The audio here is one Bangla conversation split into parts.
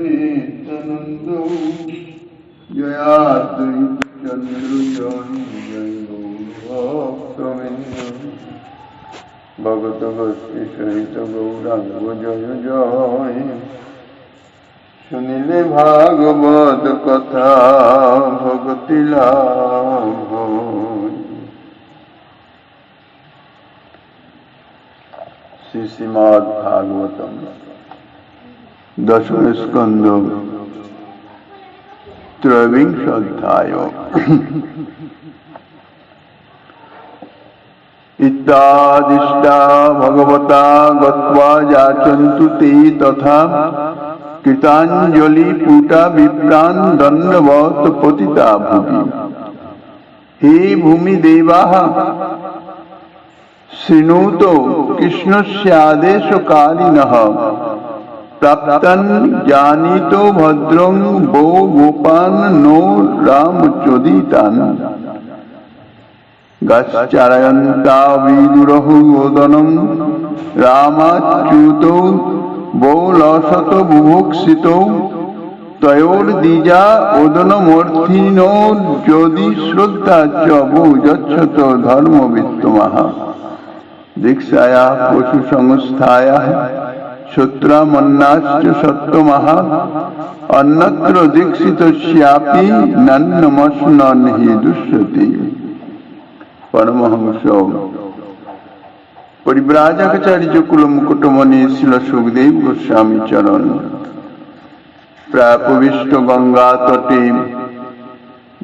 নিত্যানন্দ জয়াদ্বৈত চন্দ্র জয় গৌরভক্তবৃন্দ ভগত গোষ্ঠী সহিত গৌরাঙ্গ জয় জয়। শুনিলে ভাগবত কথা ভগতি লাভ। শ্রীমদ্ ভাগবতম দশম স্কন্ধ ত্রয়োবিংশ অধ্যায়। ইত্যাদিষ্টা ভগবতা গত্বা যাচন্তু তে তথা কৃতাঞ্জলি পুটা বিপ্রান দণ্ডবৎ পতিতা ভুবি। হে ভূমি দেবাঃ শৃণুতো কৃষ্ণস্যাদেশ কালিনঃ প্রাপ্তং জানীতো ভদ্রং বো গোপান নো রামচোদিতান। গাশ্চারয়ন্তা বিদুরহু ওদনম রামাচ্যুতৌ বো লসত বুভুক্ষিতৌ তয়োর্দ্বিজা ওদনমর্থিনো যদি শ্রদ্ধা চ বো যচ্ছত ধর্মবিত্তমঃ। দীক্ষায়া পশু সংস্থায়া সূত্রামন্নাশ্চ সত্যমঃ অন্যত্র দীক্ষিতস্যাপি নন্নমস্নন হি দুষ্যতি। পরমহংস পরিব্রাজকাচার্য কুলমুকুটমণি শিল সুখদেব গোস্বামী চরণ প্রাপবিষ্ট গঙ্গা তটে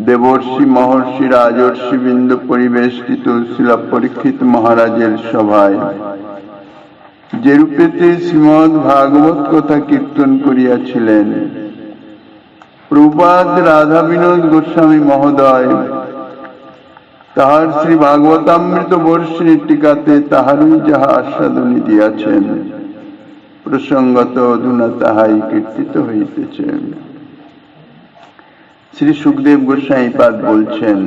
দেবর্ষি মহর্ষি রাজর্ষি বৃন্দ পরিবেষ্টিত শিল পরীক্ষিত মহারাজের সভায় যে রূপেতে শ্রীমদ্ ভাগবত কথা কীর্তন করিয়াছিলেন, প্রভুপাদ রাধা বিনোদ গোস্বামী মহোদয় তাহার শ্রী ভাগবতামৃত বর্ষিণী টিকাতে তাহারই যাহা আস্বাদনী দিয়াছেন, প্রসঙ্গত অধুনা তাহাই কীর্তিত হইতেছে। শ্রী সুখদেব গোস্বামী পাদ বলছেন,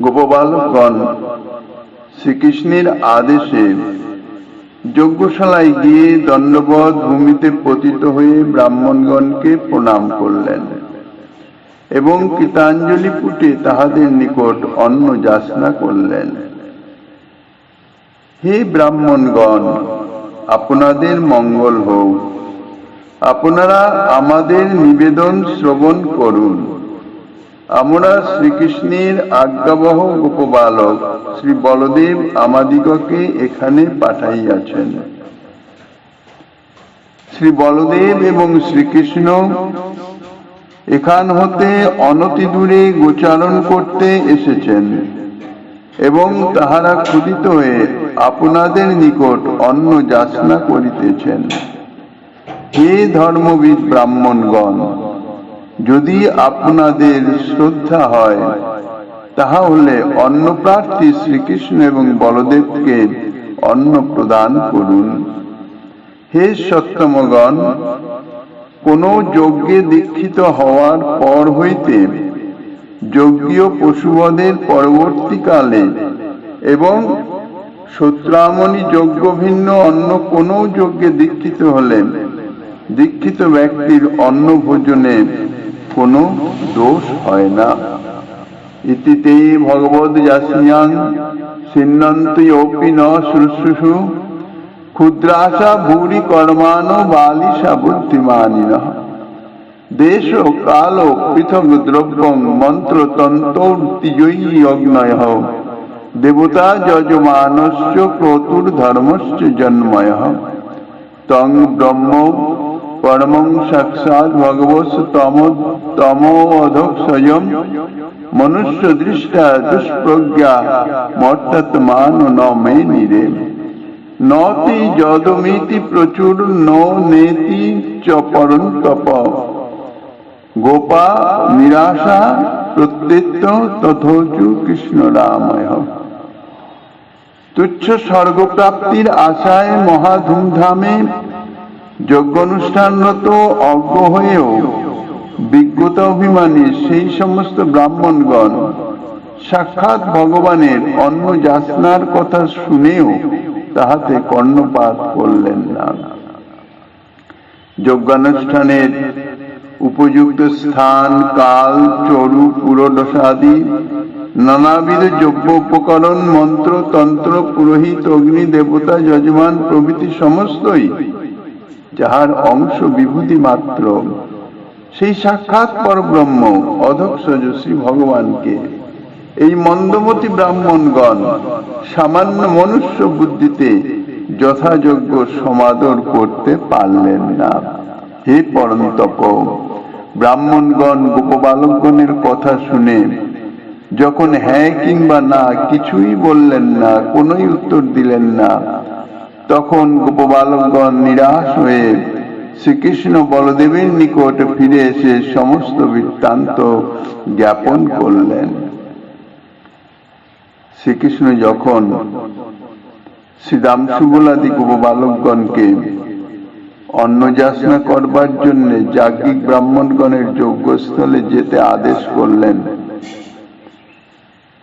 গোপবালকগণ শ্রীকৃষ্ণের আদেশে যজ্ঞশালায় গিয়ে দণ্ডবৎ ভূমিতে পতিত হয়ে ব্রাহ্মণগণকে প্রণাম করলেন এবং কৃতাঞ্জলি পুটে তাহাদের নিকট অন্ন যাচনা করলেন। হে ব্রাহ্মণগণ, আপনাদের মঙ্গল হোক। আপনারা আমাদের নিবেদন শ্রবণ করুন। আমরা শ্রীকৃষ্ণের আজ্ঞাবহ গোপবালক শ্রী বলদেব আমাদিগকে এখানে পাঠাইয়াছেন। শ্রী বলদেব এবং শ্রীকৃষ্ণ এখান হতে অনতি দূরে গোচারণ করতে এসেছেন এবং তাহারা ক্ষুধিত হয়ে আপনাদের নিকট অন্ন যাচনা করিতেছেন। হে ধর্মবিদ ব্রাহ্মণগণ, যদি আপনাদের শ্রদ্ধা হয় তাহা হলে অন্নপ্রার্থী শ্রীকৃষ্ণ এবং বলদেবকে অন্ন প্রদান করুন। হে সত্যমগণ, কোন যজ্ঞে দীক্ষিত হওয়ার পর হইতে যজ্ঞীয় পশুবধের পরবর্তীকালে এবং সূত্রামণি যজ্ঞ ভিন্ন অন্য কোন যজ্ঞে দীক্ষিত হলে দীক্ষিত ব্যক্তির অন্ন ভোজনে কোনো দোষ হয় না। ইতিতে ভগবদ যাস্যাং ছিন্নন্ত্যপি ন শুশ্রূষু ক্ষুদ্রাশা ভূরি কর্মাণো বালিশা বুদ্ধিমানিনঃ। দেশ কাল পৃথক দ্রব্যং মন্ত্রতন্ত্রর্তিজয়ী অগ্নয়ঃ দেবতা যজমানস্য ক্রতুর্ধর্মস্য জন্ময়ঃ। তং ব্রহ্ম পরমং সাক্ষাৎ ভগবৎ তমোধক্ষজম মনুষ্য দৃষ্টা দুষ্প্রজ্ঞা মর্তাত্মান ন মে নিরে। নতি যদমিতি প্রচুর নো নেতি চ পরন্তপ গোপা নিরাশা প্রত্যেত্য তথোচু কৃষ্ণ রাময়। তুচ্ছ স্বর্গপ্রাপ্তির আশায় মহা ধুমধামে যজ্ঞানুষ্ঠানরত অজ্ঞ হয়েও বিজ্ঞতা অভিমানী সেই সমস্ত ব্রাহ্মণগণ সাক্ষাৎ ভগবানের অন্ন যাচনার কথা শুনেও তাহাতে কর্ণপাত করলেন না। যজ্ঞানুষ্ঠানের উপযুক্ত স্থান, কাল, চরু, পুরোদশাদি নানাবিধ যজ্ঞ উপকরণ, মন্ত্র, তন্ত্র, পুরোহিত, অগ্নি, দেবতা, যজমান প্রভৃতি সমস্তই যাহার অংশ বিভূতি মাত্র, সেই সাক্ষাৎ পরব্রহ্ম অধঃসজ শ্রী ভগবানকে এই মন্দমতি ব্রাহ্মণগণ সামান্য মনুষ্য বুদ্ধিতে যথাযোগ্য সমাদর করতে পারলেন না। হে পরন্তপ, ব্রাহ্মণগণ গোপবালকগণের কথা শুনে যখন হ্যাঁ কিংবা না কিছুই বললেন না, কোনোই উত্তর দিলেন না, তখন গোপবালকগণ নিরাশ হয়ে শ্রীকৃষ্ণ বলদেবের নিকট ফিরে এসে সমস্ত বৃত্তান্ত জ্ঞাপন করলেন। শ্রীকৃষ্ণ যখন শ্রীদামসুবলাদি গোপবালকগণকে অন্নযাচনা করবার জন্য যাজ্ঞিক ব্রাহ্মণগণের যজ্ঞস্থলে যেতে আদেশ করলেন,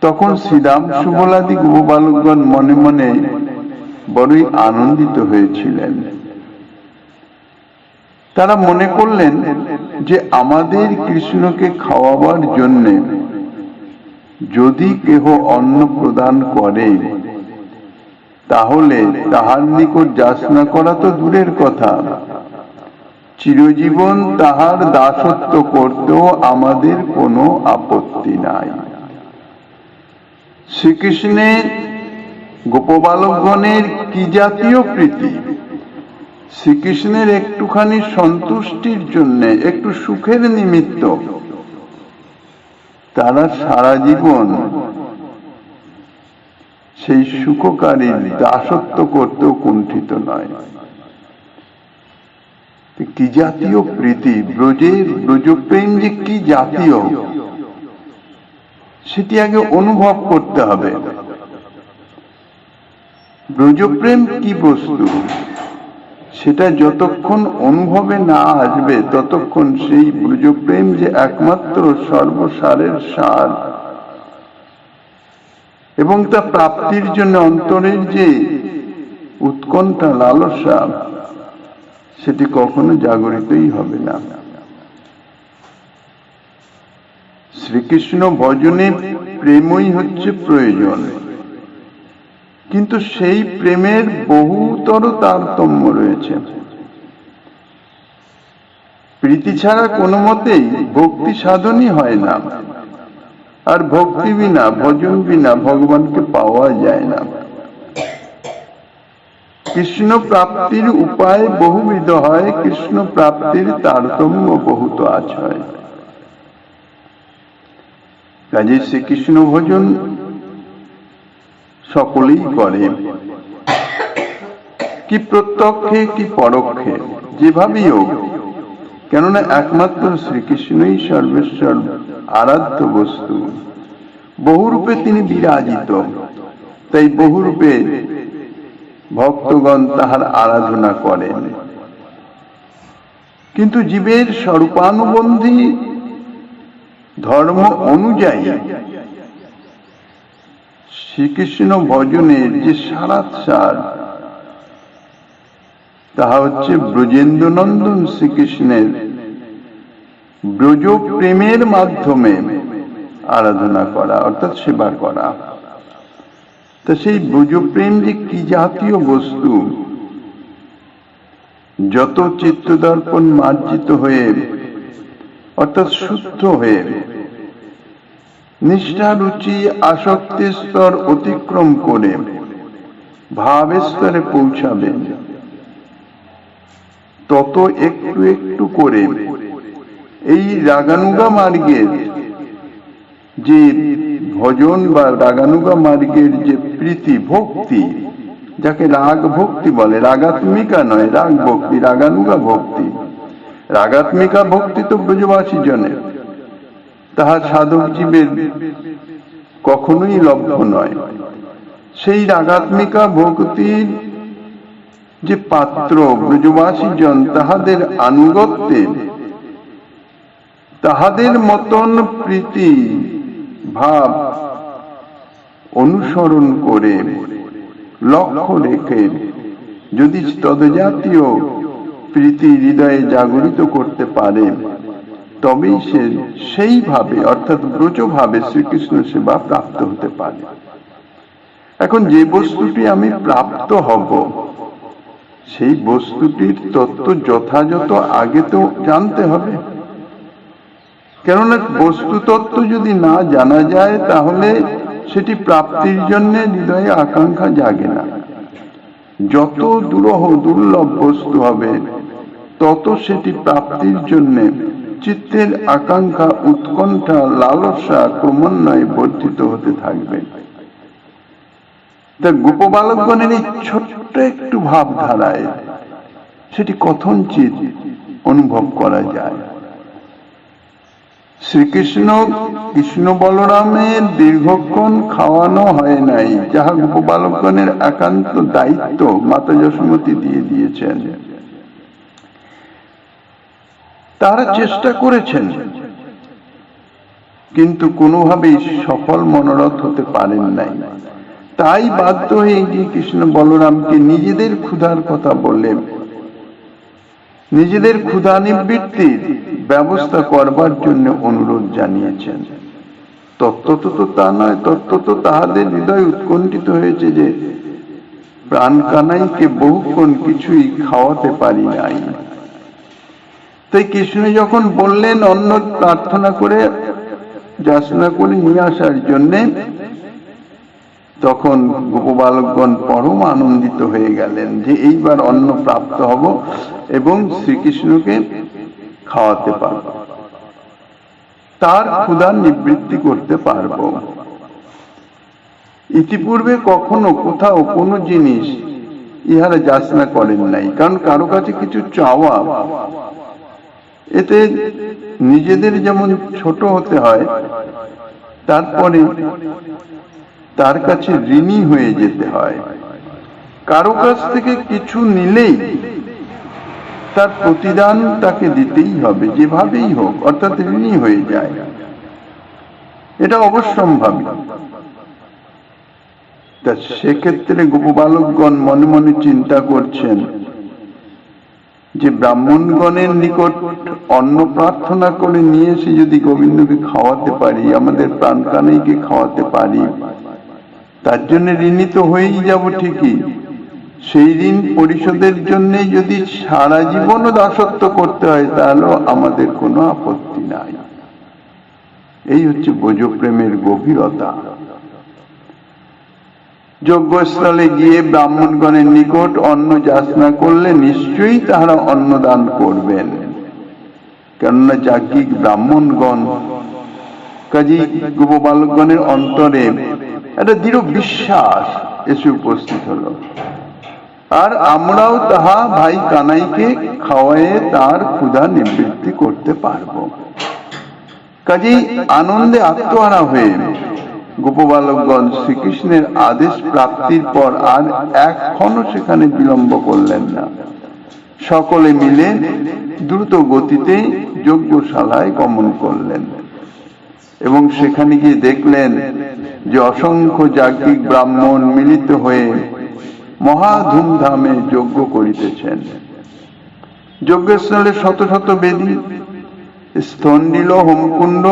তখন শ্রীদামসুবলাদি গোপবালকগণ মনে মনে বড়ই আনন্দিত হয়েছিলেন। তারা মনে করলেন যে আমাদের কৃষ্ণকে খাওয়াবার জন্য যদি কেহ অন্ন প্রদান করে তাহলে তাহার নিকট যাচনা করা তো দূরের কথা, চিরজীবন তাহার দাসত্ব করতেও আমাদের কোনো আপত্তি নাই। শ্রীকৃষ্ণের গোপবালকগণের কি জাতীয় প্রীতি! শ্রীকৃষ্ণের একটুখানি সন্তুষ্টির জন্য, একটু সুখের নিমিত্ত তারা সারা জীবন সেই সুখকারীর দাসত্ব করতেও কুণ্ঠিত নয়। কি জাতীয় প্রীতি! ব্রজপ্রেম যে কি জাতীয় সেটি আগে অনুভব করতে হবে। ব্রজপ্রেম কি বস্তু সেটা যতক্ষণ অনুভবে না আসবে ততক্ষণ সেই ব্রজপ্রেম যে একমাত্র সর্বসারের সার এবং তা প্রাপ্তির জন্য অন্তরের যে উৎকণ্ঠা, লালসা, সেটি কখনো জাগরিতই হবে না। শ্রীকৃষ্ণ ভজনে প্রেমই হচ্ছে প্রয়োজন, কিন্তু সেই প্রেমের বহুতর তারতম্য রয়েছে। প্রীতি ছাড়া কোনো মতেই ভক্তি সাধনই হয় না, আর ভক্তি বিনা, ভজন বিনা ভগবানকে পাওয়া যায় না। কৃষ্ণ প্রাপ্তির উপায় বহুবিধ হয়, কৃষ্ণ প্রাপ্তির তারতম্য বহুত আছয়। কাজে শ্রীকৃষ্ণ ভজন সকলেই করে, কি প্রত্যক্ষে কি পরোক্ষে, যেভাবেই হোক, কেননা একমাত্র শ্রীকৃষ্ণই সর্বেশ্বর আরাধ্য বস্তু। বহুরূপে তিনি বিরাজিত, তাই বহুরূপে ভক্তগণ তাহার আরাধনা করেন। কিন্তু জীবের স্বরূপানুবন্ধী ধর্ম অনুযায়ী শ্রীকৃষ্ণ ভজনের যে সারাৎসার, তাহা হচ্ছে ব্রজেন্দ্রনন্দন শ্রীকৃষ্ণের ব্রজ প্রেমের মাধ্যমে আরাধনা করা, অর্থাৎ সেবা করা। তা সেই ব্রজপ্রেম যে কি জাতীয় বস্তু, যত চিত্তদর্পণ মার্জিত হয়ে অর্থাৎ শুদ্ধ হয়ে নিষ্ঠা, রুচি, আসক্তির স্তর অতিক্রম করে ভাবের স্তরে পৌঁছাবে, তত একটু একটু করে এই রাগানুগা মার্গের যে ভজন বা রাগানুগা মার্গের যে প্রীতি, ভক্তি, যাকে রাগ ভক্তি বলে, রাগাত্মিকা নয়, রাগ ভক্তি, রাগানুগা ভক্তি। রাগাত্মিকা ভক্তি তো ব্রজবাসী জনের, তাহা সাধক জীবের কখনোই লভ্য নয়। সেই রাগাত্মিকা ভক্তির যে পাত্র ব্রজবাসী জন, তাহাদের আনুগত্যে, তাহাদের মতন প্রীতি ভাব অনুসরণ করে, লক্ষ্য রেখে যদি তদজাতীয় প্রীতি হৃদয়ে জাগরিত করতে পারে, তবেই সে সেইভাবে অর্থাৎ ব্রজভাবে শ্রীকৃষ্ণ সেবা প্রাপ্ত হতে পারে। এখন যে বস্তুটি আমি প্রাপ্ত হব, সেই বস্তুটির তত্ত্ব যথাযথ আগে তো জানতে হবে। কেননা বস্তু তত্ত্ব যদি না জানা যায়, তাহলে সেটি প্রাপ্তির জন্য হৃদয়ে আকাঙ্ক্ষা জাগে না। যত দুর্লভ বস্তু হবে, তত সেটি প্রাপ্তির জন্য চিত্তের আকাঙ্ক্ষা, উৎকণ্ঠা, লালসা ক্রমান্বয়ে বর্ধিত হতে থাকবে। তা গোপবালকগণের এই ছোট্ট একটু ভাবধারায় সেটি কথঞ্চিত অনুভব করা যায়। শ্রীকৃষ্ণ কৃষ্ণ বলরামের দীর্ঘক্ষণ খাওয়ানো হয় নাই, যাহা গোপবালকগণের একান্ত দায়িত্ব মাতা যশোমতী দিয়ে দিয়েছেন। তারা চেষ্টা করেছেন, কিন্তু কোনোভাবেই সফল মনোরথ হতে পারেন নাই। তাই বাধ্য হয়ে গিয়ে কৃষ্ণ বলরামকে নিজেদের ক্ষুধার কথা বলে নিজেদের ক্ষুধা নিবৃত্তির ব্যবস্থা করবার জন্য অনুরোধ জানিয়েছেন। তত্ত্বত তো তা নয়, তত্ত্বত তাহাদের হৃদয় উৎকণ্ঠিত হয়েছে যে প্রাণ কানাইকে বহুক্ষণ কিছুই খাওয়াতে পারি নাই। তাই কৃষ্ণ যখন বললেন অন্ন প্রার্থনা করে যাচনা করে নিয়ে আসার জন্যে, তখন গোপবালকগণ পরম আনন্দিত হয়ে গেলেন যে এইবার অন্ন প্রাপ্ত হব এবং শ্রীকৃষ্ণকে খাওয়াতে পারব, তার ক্ষুধা নিবৃত্তি করতে পারব। ইতিপূর্বে কখনো কোথাও কোনো জিনিস ইহারা যাচনা করেন নাই, কারণ কারো কাছে কিছু চাওয়া, এতে নিজেদের যেমন ছোট হতে হয়, তারপরে তার কাছে ঋণী হয়ে যেতে হয়। কারো কাছ থেকে কিছু নিলেই তার প্রতিদান তাকে দিতেই হবে, যেভাবেই হোক, অর্থাৎ ঋণী হয়ে যায়। এটা অবশ্যম্ভাবী। তা সেক্ষেত্রে গোপবালকগণ মনে মনে চিন্তা করছেন যে ব্রাহ্মণগণের নিকট অন্ন প্রার্থনা করে নিয়ে এসে যদি গোবিন্দকে খাওয়াতে পারি, আমাদের প্রাণ কানাইকে খাওয়াতে পারি, তার জন্য ঋণী তো হয়েই যাব ঠিকই। সেই ঋণ পরিশোধের জন্য যদি সারা জীবনও দাসত্ব করতে হয়, তাহলেও আমাদের কোনো আপত্তি নাই। এই হচ্ছে ব্রজপ্রেমের গভীরতা। যজ্ঞস্থলে গিয়ে ব্রাহ্মণগণের নিকট অন্ন যাচনা করলে নিশ্চয়ই তাহারা অন্নদান করবেন, কেননা যাজ্ঞিক ব্রাহ্মণগণ। কাজী গোপবালকগণের অন্তরে একটা দৃঢ় বিশ্বাস এসে উপস্থিত হলো, আর আমরাও তাহা ভাই কানাইকে খাওয়ায়ে তার ক্ষুধা নিবৃত্তি করতে পারব। কাজেই আনন্দে আত্মহারা হয়ে গোপবালকগণ শ্রীকৃষ্ণের আদেশ প্রাপ্তির পর আর এখনো সেখানে বিলম্ব করলেন না। সকলে মিলে দ্রুত গতিতে যজ্ঞশালায় গমন করলেন এবং সেখানে গিয়ে দেখলেন যে অসংখ্য যাজ্ঞিক ব্রাহ্মণ মিলিত হয়ে মহা ধুমধামে যজ্ঞ করিতেছেন। যজ্ঞস্থলে শত শত বেদী, স্তন্ডিল, হোমকুণ্ড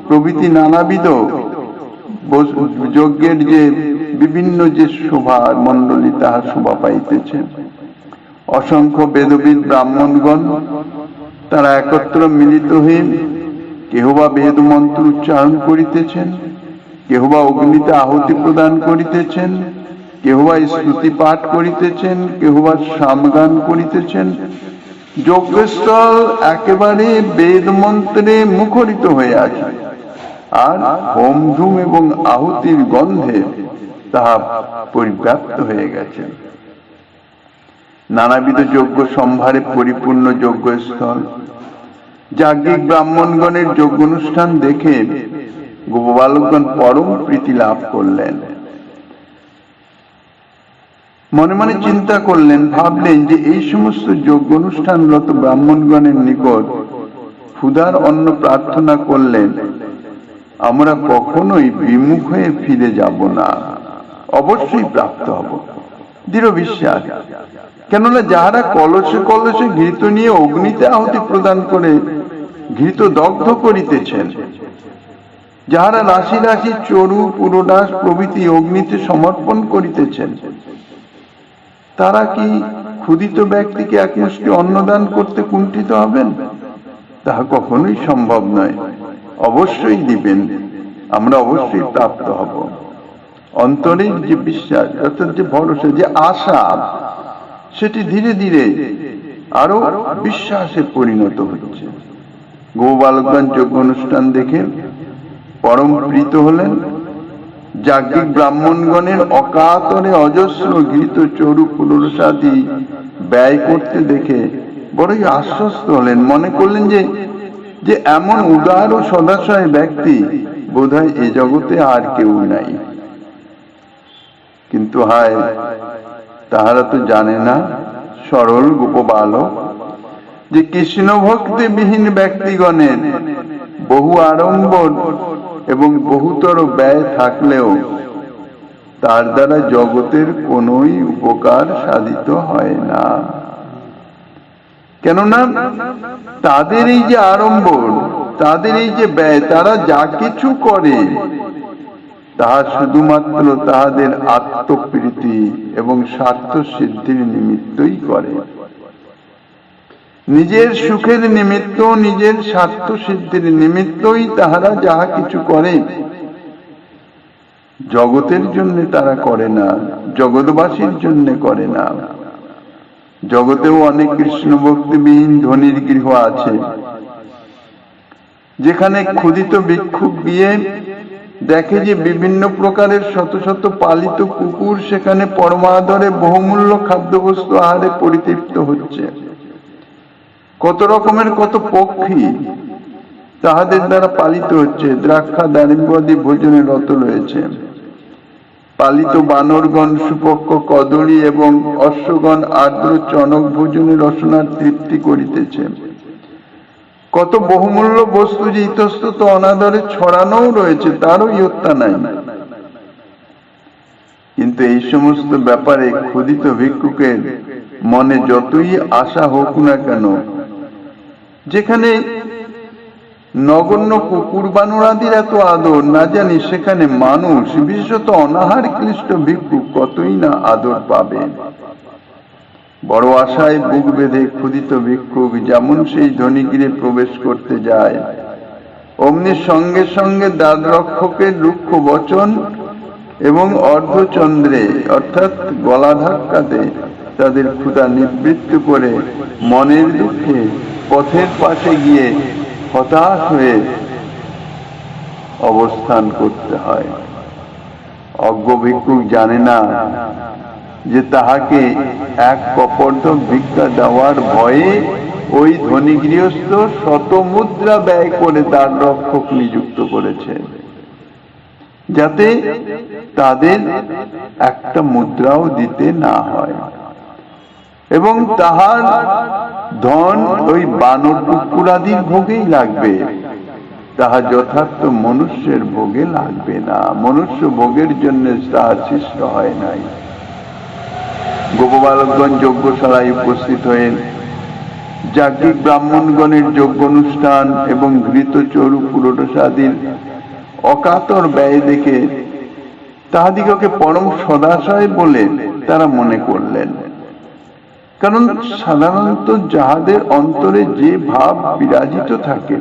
প্রভৃতি নানাবিধ যজ্ঞের যে বিভিন্ন যে শোভা মণ্ডলী, তাহা শোভা পাইতেছেন। অসংখ্য বেদবিদ ব্রাহ্মণগণ তারা একত্র মিলিত হয়ে কেহ বা বেদ মন্ত্র উচ্চারণ করিতেছেন, কেহ বা অগ্নিতে আহুতি প্রদান করিতেছেন, কেহ বা স্তুতি পাঠ করিতেছেন, কেহ বা সামগান করিতেছেন। যজ্ঞস্থল একেবারে বেদ মন্ত্রে মুখরিত হয়ে আছে, আর হোম ধূম এবং আহুতির গন্ধে তাহা পরিব্যাপ্ত হয়ে গেছে। নানাবিধ যজ্ঞ সম্ভারে পরিপূর্ণ যজ্ঞস্থল। যাজ্ঞিক ব্রাহ্মণগণের যজ্ঞ অনুষ্ঠান দেখে গোপবালকগণ পরম প্রীতি লাভ করলেন। মনে মনে চিন্তা করলেন, ভাবলেন যে এই সমস্ত যজ্ঞ অনুষ্ঠানরত ব্রাহ্মণগণের নিকট ক্ষুধার অন্ন প্রার্থনা করলেন আমরা কখনোই বিমুখ হয়ে ফিরে যাব না, অবশ্যই প্রাপ্ত হব, দৃঢ় বিশ্বাস। কেননা যাহারা কলসে কলসে ঘৃত নিয়ে অগ্নিতে আহুতি প্রদান করে ঘৃত দগ্ধ করিতেছেন, যাহারা রাশি রাশি চরু পুরোডাস প্রভৃতি অগ্নিতে সমর্পণ করিতেছেন, তারা কি ক্ষুধিত ব্যক্তিকে এক মুষ্টি অন্নদান করতে কুণ্ঠিত হবেন? তাহা কখনোই সম্ভব নয়। অবশ্যই দিবেন, আমরা অবশ্যই প্রাপ্ত হব। অন্তরের যে বিশ্বাস, অর্থাৎ যে ভরসা, যে আশা, সেটি ধীরে ধীরে আরো বিশ্বাসে পরিণত হচ্ছে। গোবালকগণ যজ্ঞ অনুষ্ঠান দেখে পরম প্রীত হলেন। যাজ্ঞিক ব্রাহ্মণগণের অকাতরে অজস্র ঘৃত চরু পুরুষাদি ব্যয় করতে দেখে বড়ই আশ্বস্ত হলেন। মনে করলেন যে এমন উদার ও সদাশয় ব্যক্তি বোধহয় এ জগতে আর কেউ নাই। কিন্তু হায়, তাহারা তো জানে না, সরল গোপবালক, যে কৃষ্ণ ভক্তি বিহীন ব্যক্তিগণের বহু আড়ম্বর এবং বহুতর ব্যয় থাকলেও তার দ্বারা জগতের কোনোই উপকার সাধিত হয় না। কেননা তাদের এই যে আড়ম্বর, তাদের এই যে ব্যয়, তারা যা কিছু করে তাহা শুধুমাত্র তাহাদের আত্মপ্রীতি এবং স্বার্থ সিদ্ধির নিমিত্তই করে। নিজের সুখের নিমিত্ত, নিজের স্বার্থ সিদ্ধির নিমিত্তই তাহারা যাহা কিছু করে, জগতের জন্য তারা করে না, জগৎবাসীর জন্য করে না। জগতেও অনেক কৃষ্ণ ভক্তিবিহীন ধনীর গৃহ আছে, যেখানে ক্ষুধিত ভিক্ষুক গিয়ে দেখে যে বিভিন্ন প্রকারের শত শত পালিত কুকুর সেখানে পরমাদরে বহুমূল্য খাদ্যবস্তু আহারে পরিতৃপ্ত হচ্ছে। কত রকমের কত পক্ষী তাহাদের দ্বারা পালিত হচ্ছে, দ্রাক্ষা দারিম্বাদি ভোজনে রত রয়েছে। পালিত বানরগণ সুপক্ষ কদলী এবং অশ্বগণ আর্দ্র চনক ভোজনে রসনার তৃপ্তি করিতেছে। কত বহুমূল্য বস্তু যে ইতস্তত অনাদরে ছড়ানোও রয়েছে, তারও ইয়ত্তা নাই। কিন্তু এই সমস্ত ব্যাপারে ক্ষুধিত ভিক্ষুকের মনে যতই আশা হোক না কেন, যেখানে নগণ্য কুকুর বানরাদির এত আদর, না জানি সেখানে মানুষ, বিশেষত অনাহার ক্লিষ্ট ভিক্ষুক কতই না আদর পাবে। বড় আশায় বুক বেঁধে ক্ষুধিত ভিক্ষুক যেমন সেই ধনীগৃহে প্রবেশ করতে যায়, অমনি সঙ্গে সঙ্গে দ্বাররক্ষকের রুক্ষ বচন এবং অর্ধচন্দ্রে অর্থাৎ গলা ধাক্কাতে তাদের ক্ষুধা নিবৃত্ত করে মনের দুঃখে পথের পাশে গিয়ে হতাশ হয়ে অবস্থান করতে হয়। অজ্ঞ ভিক্ষুক জানে না যে তাহাকে এক কপর্দক ভিক্ষা দেওয়ার ভয়ে ওই ধনী গৃহস্থ শত মুদ্রা ব্যয় করে তার রক্ষক নিযুক্ত করেছে, যাতে তাদের একটা মুদ্রাও দিতে না হয়, এবং তাহার ধন ওই বানর কুকুরাদির ভোগেই লাগবে, তাহা যথার্থ মনুষ্যের ভোগে লাগবে না। মনুষ্য ভোগের জন্য তাহা সৃষ্ট হয় নাই। গোপবালকগণ যজ্ঞশালায় উপস্থিত হয়ে যাজ্ঞিক ব্রাহ্মণগণের যজ্ঞ অনুষ্ঠান এবং ঘৃত চরু পুরোটাসাদির অকাতর ব্যয় দেখে তাহাদিগকে পরম সদাশয় বলে তারা মনে করলেন। কারণ সাধারণত যাহাদের অন্তরে যে ভাব বিরাজিত থাকে,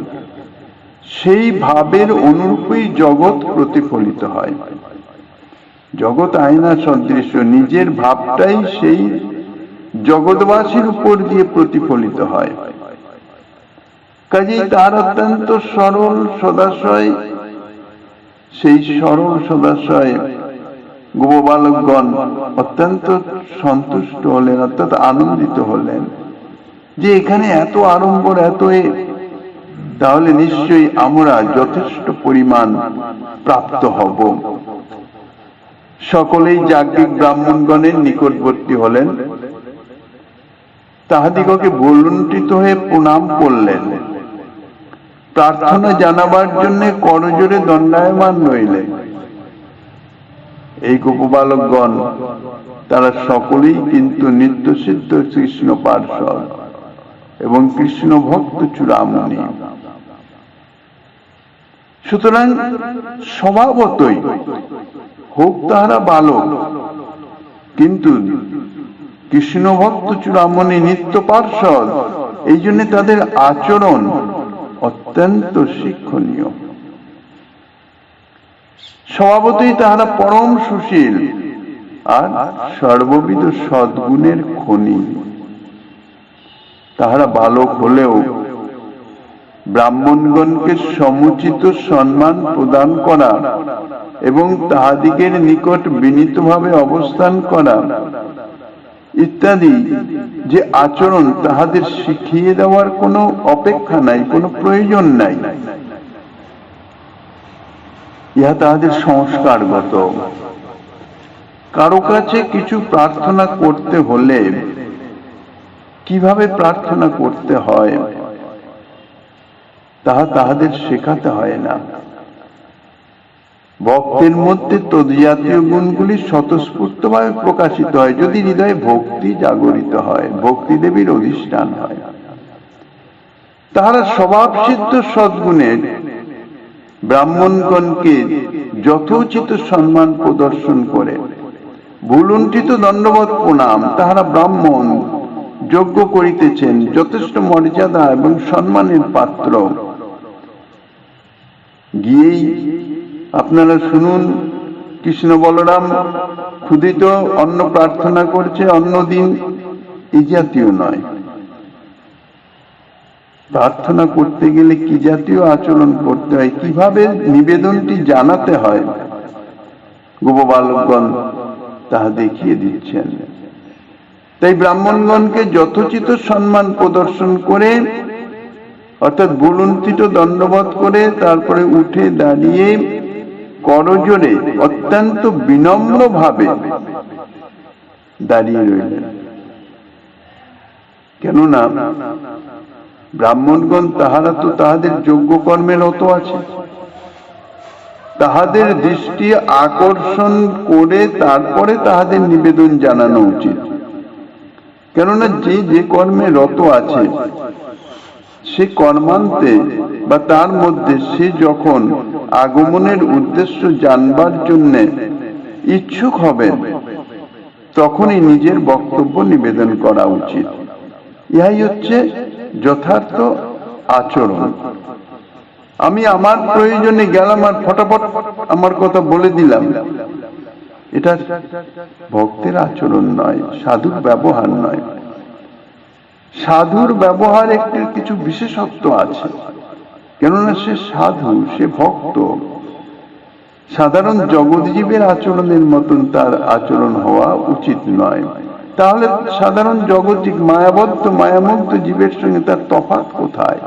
সেই ভাবের অনুরূপই জগৎ প্রতিফলিত হয়। জগৎ আয়না সদৃশ্য, নিজের ভাবটাই সেই জগৎবাসীর উপর দিয়ে প্রতিফলিত হয়। কাজেই তার অত্যন্ত সরল সদাশয়, সেই সরল সদাশয় গোপবালকগণ অত্যন্ত সন্তুষ্ট হলেন, অর্থাৎ আনন্দিত হলেন যে এখানে এত আড়ম্বর, এত তাহলে নিশ্চয়ই আমরা যথেষ্ট পরিমাণ প্রাপ্ত হব। সকলেই যাজ্ঞিক ব্রাহ্মণগণের নিকটবর্তী হলেন, তাহাদিগকে ভুলুণ্ঠিত হয়ে প্রণাম করলেন, প্রার্থনা জানাবার জন্য করজোড়ে দণ্ডায়মান রইলেন এই গোপবালকগণ তারা সকলেই কিন্তু নিত্যসিদ্ধ কৃষ্ণ পার্ষদ এবং কৃষ্ণ ভক্ত চূড়ামণি। সুতরাং স্বভাবতই হোক তাহারা বালক, কিন্তু কৃষ্ণ ভক্ত চূড়ামণি নিত্য পার্ষদ, এই জন্য তাদের আচরণ অত্যন্ত শিক্ষণীয়। স্বভাবতই তাহারা পরম সুশীল আর সর্ববিধ সদ্গুণের খনি। তাহারা বালক হলেও ব্রাহ্মণগণকে সমুচিত সম্মান প্রদান করা এবং তাহাদিগের নিকট বিনীতভাবে অবস্থান করা ইত্যাদি যে আচরণ, তাহাদের শিখিয়ে দেওয়ার কোনো অপেক্ষা নাই, কোনো প্রয়োজন নাই। ইহা তাহাদের সংস্কারগত। কারো কাছে কিছু প্রার্থনা করতে হলে কিভাবে প্রার্থনা করতে হয় তাহা তাহাদের শেখাতে হয় না। ভক্তের মধ্যে তদ্জাতীয় গুণগুলি স্বতঃস্ফূর্তভাবে প্রকাশিত হয় যদি হৃদয়ে ভক্তি জাগরিত হয়, ভক্তি দেবীর অধিষ্ঠান হয়। তাহারা স্বভাবসিদ্ধ সদ্গুণের ব্রাহ্মণগণকে যথোচিত সম্মান প্রদর্শন করে ভুলুণ্ঠিত দণ্ডবৎ প্রণাম তাহারা ব্রাহ্মণ যজ্ঞ করিতেছেন, যথেষ্ট মর্যাদা এবং সম্মানের পাত্র। গিয়েই আপনারা শুনুন, কৃষ্ণ বলরাম ক্ষুধিত অন্ন প্রার্থনা করছে, অন্য দিন এই জাতীয় নয়। প্রার্থনা করতে গেলে কি জাতীয় আচরণ করতে হয়, কিভাবে নিবেদনটি জানাতে হয়, গোপবালকগণ তাহা দেখিয়ে দিচ্ছেন। তাই ব্রাহ্মণগণকে যথোচিত সম্মান প্রদর্শন করে, অর্থাৎ ভুলুণ্ঠিত দণ্ডবৎ করে, তারপরে উঠে দাঁড়িয়ে করজোড়ে অত্যন্ত বিনম্র ভাবে দাঁড়িয়ে রইলেন। কেননা ব্রাহ্মণগণ তাহারা তো তাহাদের যোগ্য কর্মে রত আছে, তাহাদের দৃষ্টি আকর্ষণ করে তারপরে তাহাদের নিবেদন জানানো উচিত। কেননা যে যে কর্মে রত আছে সে কর্মান্তে বা তার মধ্যে সে যখন আগমনের উদ্দেশ্য জানবার জন্য ইচ্ছুক হবেন তখনই নিজের বক্তব্য নিবেদন করা উচিত। ইহাই হচ্ছে যথার্থ আচরণ। আমি আমার প্রয়োজনে গেলাম আর ফটাফট আমার কথা বলে দিলাম, এটা ভক্তের আচরণ নয়, সাধুর ব্যবহার নয়। সাধুর ব্যবহার একটি কিছু বিশেষত্ব আছে, কেননা সে সাধু, সে ভক্ত। সাধারণ জগৎজীবের আচরণের মতন তার আচরণ হওয়া উচিত নয়। তাহলে সাধারণ জগৎজীব মায়াবদ্ধ মায়ামুগ্ধ জীবের সঙ্গে তার তফাৎ কোথায়?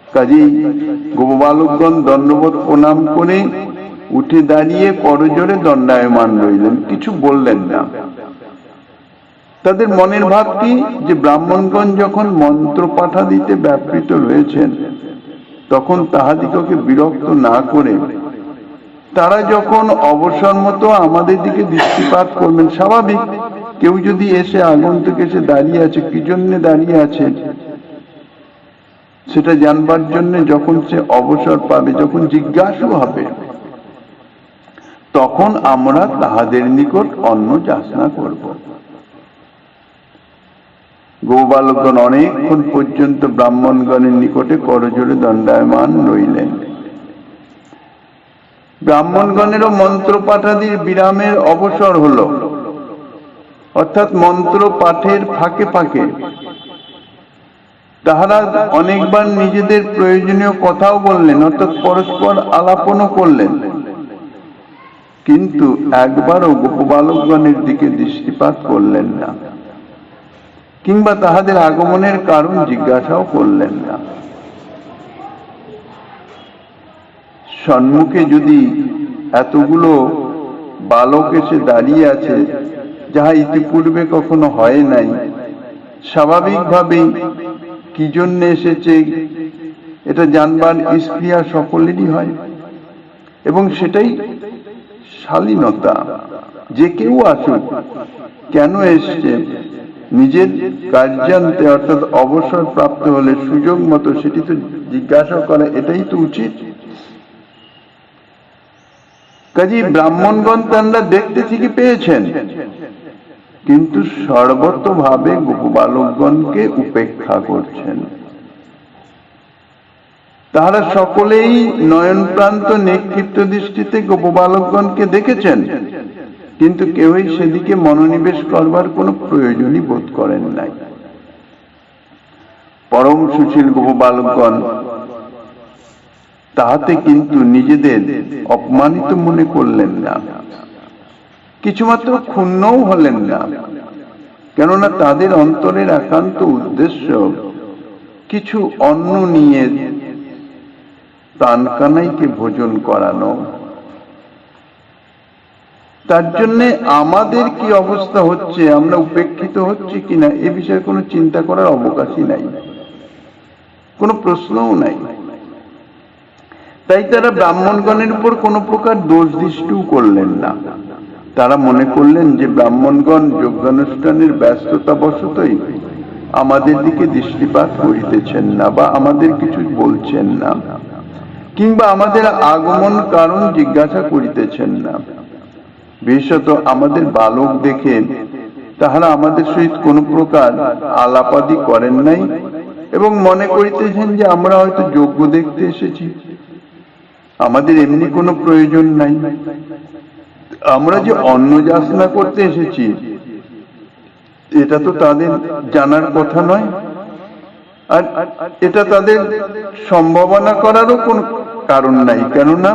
কাজেই গোপবালকগণ দণ্ডবৎ প্রণাম করে উঠে দাঁড়িয়ে করজোড়ে দণ্ডায়মান রইলেন, কিছু বললেন না। তাদের মনের ভাব কি, যে ব্রাহ্মণগণ যখন মন্ত্র পাঠা দিতে ব্যাপৃত রয়েছেন তখন তাহাদিগকে বিরক্ত না করে তারা যখন অবসর মতো আমাদের দিকে দৃষ্টিপাত করবেন, স্বাভাবিক কেউ যদি এসে আগন্তুক এসে দাঁড়িয়ে আছে, কি জন্য দাঁড়িয়ে আছে সেটা জানবার জন্য যখন সে অবসর পাবে, যখন জিজ্ঞাসা হবে, তখন আমরা তাহাদের নিকট অন্ন যাচনা করব। গোপালগণ অনেকক্ষণ পর্যন্ত ব্রাহ্মণগণের নিকটে করজোড়ে দণ্ডায়মান রইলেন। ব্রাহ্মণগণেরও মন্ত্র পাঠাদির বিরামের অবসর হল, অর্থাৎ মন্ত্র পাঠের ফাঁকে ফাঁকে তাহারা অনেকবার নিজেদের প্রয়োজনীয় কথাও বললেন, অর্থাৎ পরস্পর আলাপনও করলেন, কিন্তু একবারও গোপবালকগণের দিকে দৃষ্টিপাত করলেন না, কিংবা তাহাদের আগমনের কারণ জিজ্ঞাসাও করলেন না। সম্মুখে যদি এতগুলো বালক এসে দাঁড়িয়ে আছে, যাহা ইতিপূর্বে কখনো হয় নাই, স্বাভাবিকভাবেই কি জন্য এসেছে এটা জানবার স্পৃহা সকলেরই হয়, এবং সেটাই শালীনতা, যে কেউ আসুক, কেন এসছে, নিজের কার্যান্তে অর্থাৎ অবসর প্রাপ্ত হলে সুযোগ মতো সেটি তো জিজ্ঞাসা করা, এটাই তো উচিত। কাজী ব্রাহ্মণগণ তারা দেখতে ঠিকই পেয়েছেন, কিন্তু সর্বতভাবে গোপবালকগণকে উপেক্ষা করছেন। তাহারা সকলেই নয়নপ্রান্ত নিক্ষিপ্ত দৃষ্টিতে গোপবালকগণকে দেখেছেন, কিন্তু কেউই সেদিকে মনোনিবেশ করবার কোনো প্রয়োজনই বোধ করেন নাই। পরম সুশীল গোপবালকগণ তাহাতে কিন্তু নিজেদের অপমানিত মনে করলেন না, কিছুমাত্র ক্ষুণ্ণও হলেন না, কেননা তাদের অন্তরের একান্ত উদ্দেশ্য কিছু অন্ন নিয়ে প্রাণকানাইকে ভোজন করানো। তার জন্য আমাদের কি অবস্থা হচ্ছে, আমরা উপেক্ষিত হচ্ছি কিনা, এ বিষয়ে কোনো চিন্তা করার অবকাশই নাই, কোনো প্রশ্নও নাই। তাই তারা ব্রাহ্মণগণের উপর কোনো প্রকার দোষ দৃষ্টিও করলেন না। তারা মনে করলেন যে ব্রাহ্মণগণ যজ্ঞানুষ্ঠানের ব্যস্ততা বশতই আমাদের দিকে দৃষ্টিপাত করিতেছেন না, বা আমাদের কিছু বলছেন না, কিংবা আমাদের আগমন কারণ জিজ্ঞাসা করিতেছেন না। বিশেষত আমাদের বালক দেখে তাহারা আমাদের সহিত কোনো প্রকার আলাপাদি করেন নাই, এবং মনে করিতেছেন যে আমরা হয়তো যজ্ঞ দেখতে এসেছি, আমাদের এমনি কোনো প্রয়োজন নাই। আমরা যে অন্ন যাচনা করতে এসেছি এটা তো তাদের জানার কথা নয়, আর এটা তাদের সম্ভাবনা করারও কোনো কারণ নাই, কেননা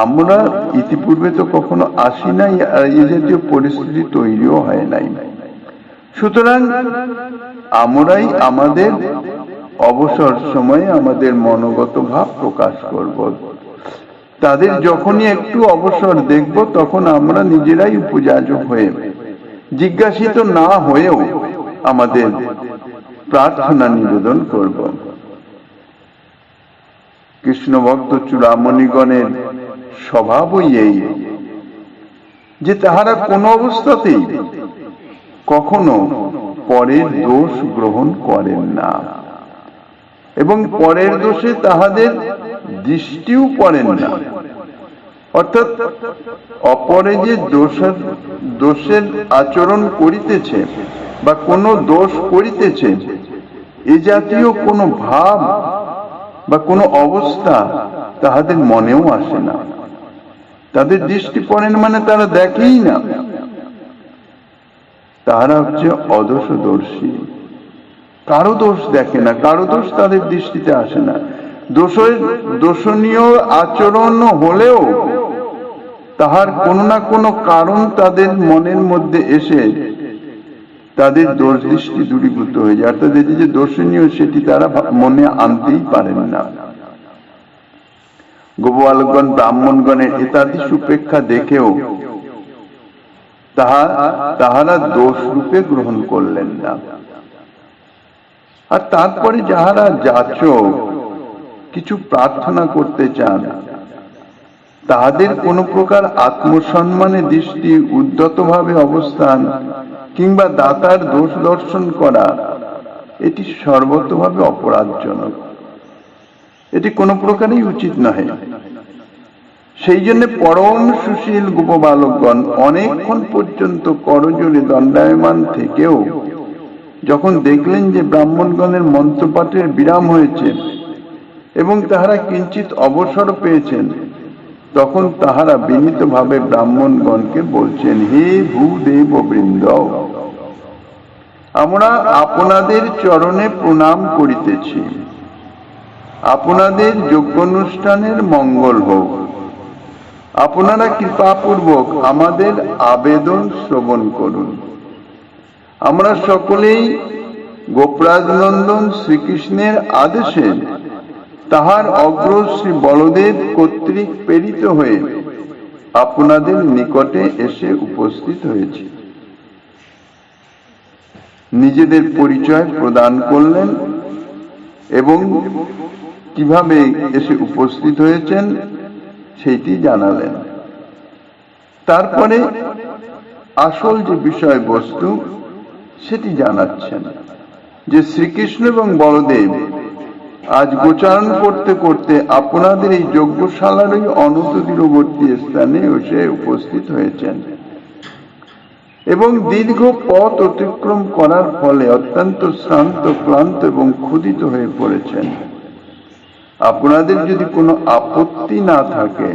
আমরা ইতিপূর্বে তো কখনো আসি নাই, আর এই জাতীয় পরিস্থিতি তৈরিও হয় নাই। সুতরাং আমরাই আমাদের অবসর সময়ে আমাদের মনোগত ভাব প্রকাশ করব। তাদের যখনই একটু অবসর দেখব, তখন আমরা নিজেরাই উপযাজক হয়ে, জিজ্ঞাসিত না হয়েও আমাদের প্রার্থনা নিবেদন করব। কৃষ্ণ ভক্ত চূড়ামণিগণের স্বভাবই এই যে তাহারা কোনো অবস্থাতেই কখনো পরের দোষ গ্রহণ করেন না, এবং পরের দোষে তাহাদের দৃষ্টিও করেন না। অর্থাৎ অপরে যে দোষের আচরণ করিতেছে বা কোনো দোষ করিতেছে, এ জাতীয় কোনো ভাব বা কোনো অবস্থা তাহাদের মনেও আসে না। তাদের দৃষ্টি পড়েন মানে তারা দেখেই না। তাহারা হচ্ছে অদোষদর্শী, কারো দোষ দেখে না, কারো দোষ তাদের দৃষ্টিতে আসে না। দোষণীয় আচরণ হলেও তাহার কোনো না কোনো কারণ তাদের মনের মধ্যে এসে তাদের দোষ দৃষ্টি দূরীভূত হয়ে যায়, অর্থাৎ এটি যে দোষণীয় সেটি তারা মনে আনতেই পারেন না। গোপবালকগণ ব্রাহ্মণগণের এতাদৃশ উপেক্ষা দেখেও তাহারা দোষ রূপে গ্রহণ করলেন না। আর তারপরে যাহারা যাচক কিছু প্রার্থনা করতে চান, তাহাদের কোনো প্রকার আত্মসম্মানে দৃষ্টি উদ্যত ভাবে অবস্থান কিংবা দাতার দোষ দর্শন করা, এটি সর্বতভাবে অপরাধজনক, এটি কোনো প্রকারেই উচিত নহে। সেই জন্য পরম সুশীল গোপবালকগণ অনেকক্ষণ পর্যন্ত করজোড়ে দণ্ডায়মান থেকেও যখন দেখলেন যে ব্রাহ্মণগণের মন্ত্রপাঠের বিরাম হয়েছে এবং তাহারা কিঞ্চিত অবসর পেয়েছেন, তখন তাহারা বিনীতভাবে ব্রাহ্মণগণকে বলছেন, হে ভূদেব বৃন্দ, আমরা আপনাদের চরণে প্রণাম করিতেছি, আপনাদের যজ্ঞানুষ্ঠানের মঙ্গল হোক। আপনারা কৃপাপূর্বক আমাদের আবেদন শ্রবণ করুন। আমরা সকলেই গোপরাজনন্দন শ্রীকৃষ্ণের আদেশে তাহার অগ্রজ শ্রী বলদেব কর্তৃক প্রেরিত হয়ে আপনাদের নিকটে এসে উপস্থিত হয়েছি। নিজেদের পরিচয় প্রদান করলেন এবং কিভাবে এসে উপস্থিত হয়েছেন সেইটি জানালেন। তারপরে আসল যে বিষয়বস্তু সেটি জানাচ্ছেন যে শ্রীকৃষ্ণ এবং বলদেব আজ গোচারণ করতে করতে আপনাদের এই যজ্ঞশালারই অনতিদূরবর্তী স্থানে এসে উপস্থিত হয়েছেন এবং দীর্ঘ পথ অতিক্রম করার ফলে অত্যন্ত শ্রান্ত, ক্লান্ত এবং ক্ষুধিত হয়ে পড়েছেন। আপনাদের যদি কোনো আপত্তি না থাকে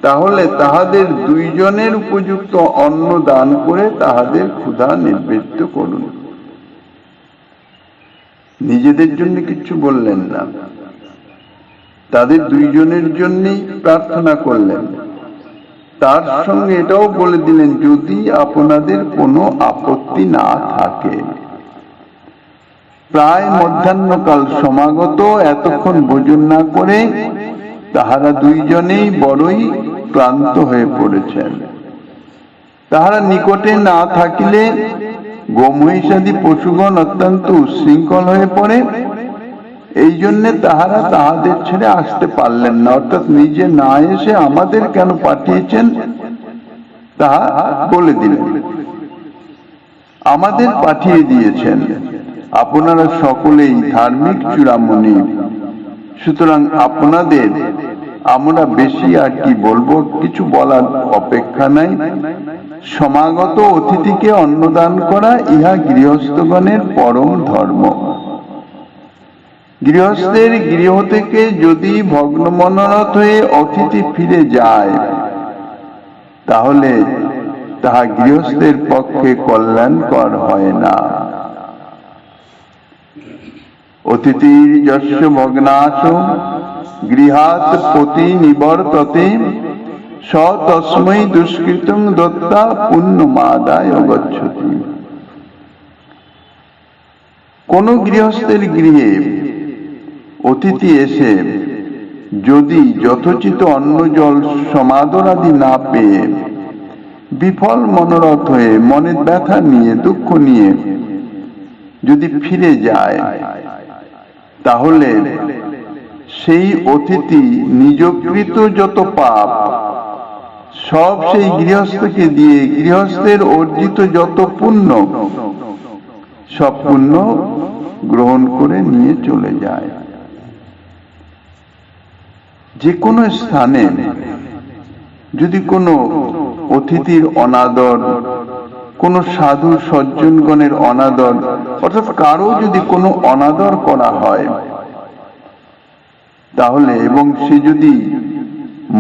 তাহলে তাহাদের দুইজনের উপযুক্ত অন্ন দান করে তাহাদের ক্ষুধা নিবৃত্ত করুন। নিজেদের জন্য কিছু বললেন না, তাদের দুইজনের জন্যই প্রার্থনা করলেন। তার সঙ্গে এটাও বলে দিলেন যদি আপনাদের কোনো আপত্তি না থাকে। প্রায় মধ্যাহ্নকাল সমাগত, এতক্ষণ ভোজন না করে তাহারা দুইজনেই বড়ই ক্লান্ত হয়ে পড়েছেন। তাহারা নিকটে না থাকিলে গোমহিষাদি পশুগণ অত্যন্ত উচ্ছৃঙ্খল হয়ে পড়ে, এই জন্য তাহারা তাহাদের ছেড়ে আসতে পারলেন না। অর্থাৎ নিজে না এসে আমাদের কেন পাঠিয়েছেন তাহা বলে দিলেন। আমাদের পাঠিয়ে দিয়েছেন, আপনারা সকলেই ধার্মিক চূড়ামণি, সুতরাং আপনাদের আমরা বেশি আর কি বলবো, কিছু বলার অপেক্ষা নাই। সমাগত অতিথিকে অন্নদান করা ইহা গৃহস্থগণের পরম ধর্ম। গৃহস্থের গৃহ থেকে যদি ভগ্ন মনোরথ হয়ে অতিথি ফিরে যায় তাহলে তাহা গৃহস্থের পক্ষে কল্যাণকর হয় না। অতিথির যস্য ভগ্নাশ গৃহাৎ পতি নিবর্ততে স তস্মৈ দুষ্কৃতং দত্তা পুণ্যমাদায় গচ্ছতি। কোন গৃহস্থের গৃহে অতিথি এসে যদি যথোচিত অন্ন জল সমাদর আদি না পেয়ে বিফল মনোরথ হয়ে মনের ব্যথা নিয়ে, দুঃখ নিয়ে যদি ফিরে যায় তাহলে সেই অতিথি নিজকৃত যত পাপ সব সেই গৃহস্থকে দিয়ে গৃহস্থের অর্জিত যত পুণ্য সব পুণ্য গ্রহণ করে নিয়ে চলে যায়। যে কোনো স্থানে যদি কোনো অতিথির অনাদর, কোন সাধু সজ্জনগণের অনাদর, অর্থাৎ কারো যদি কোনো অনাদর করা হয় তাহলে এবং সে যদি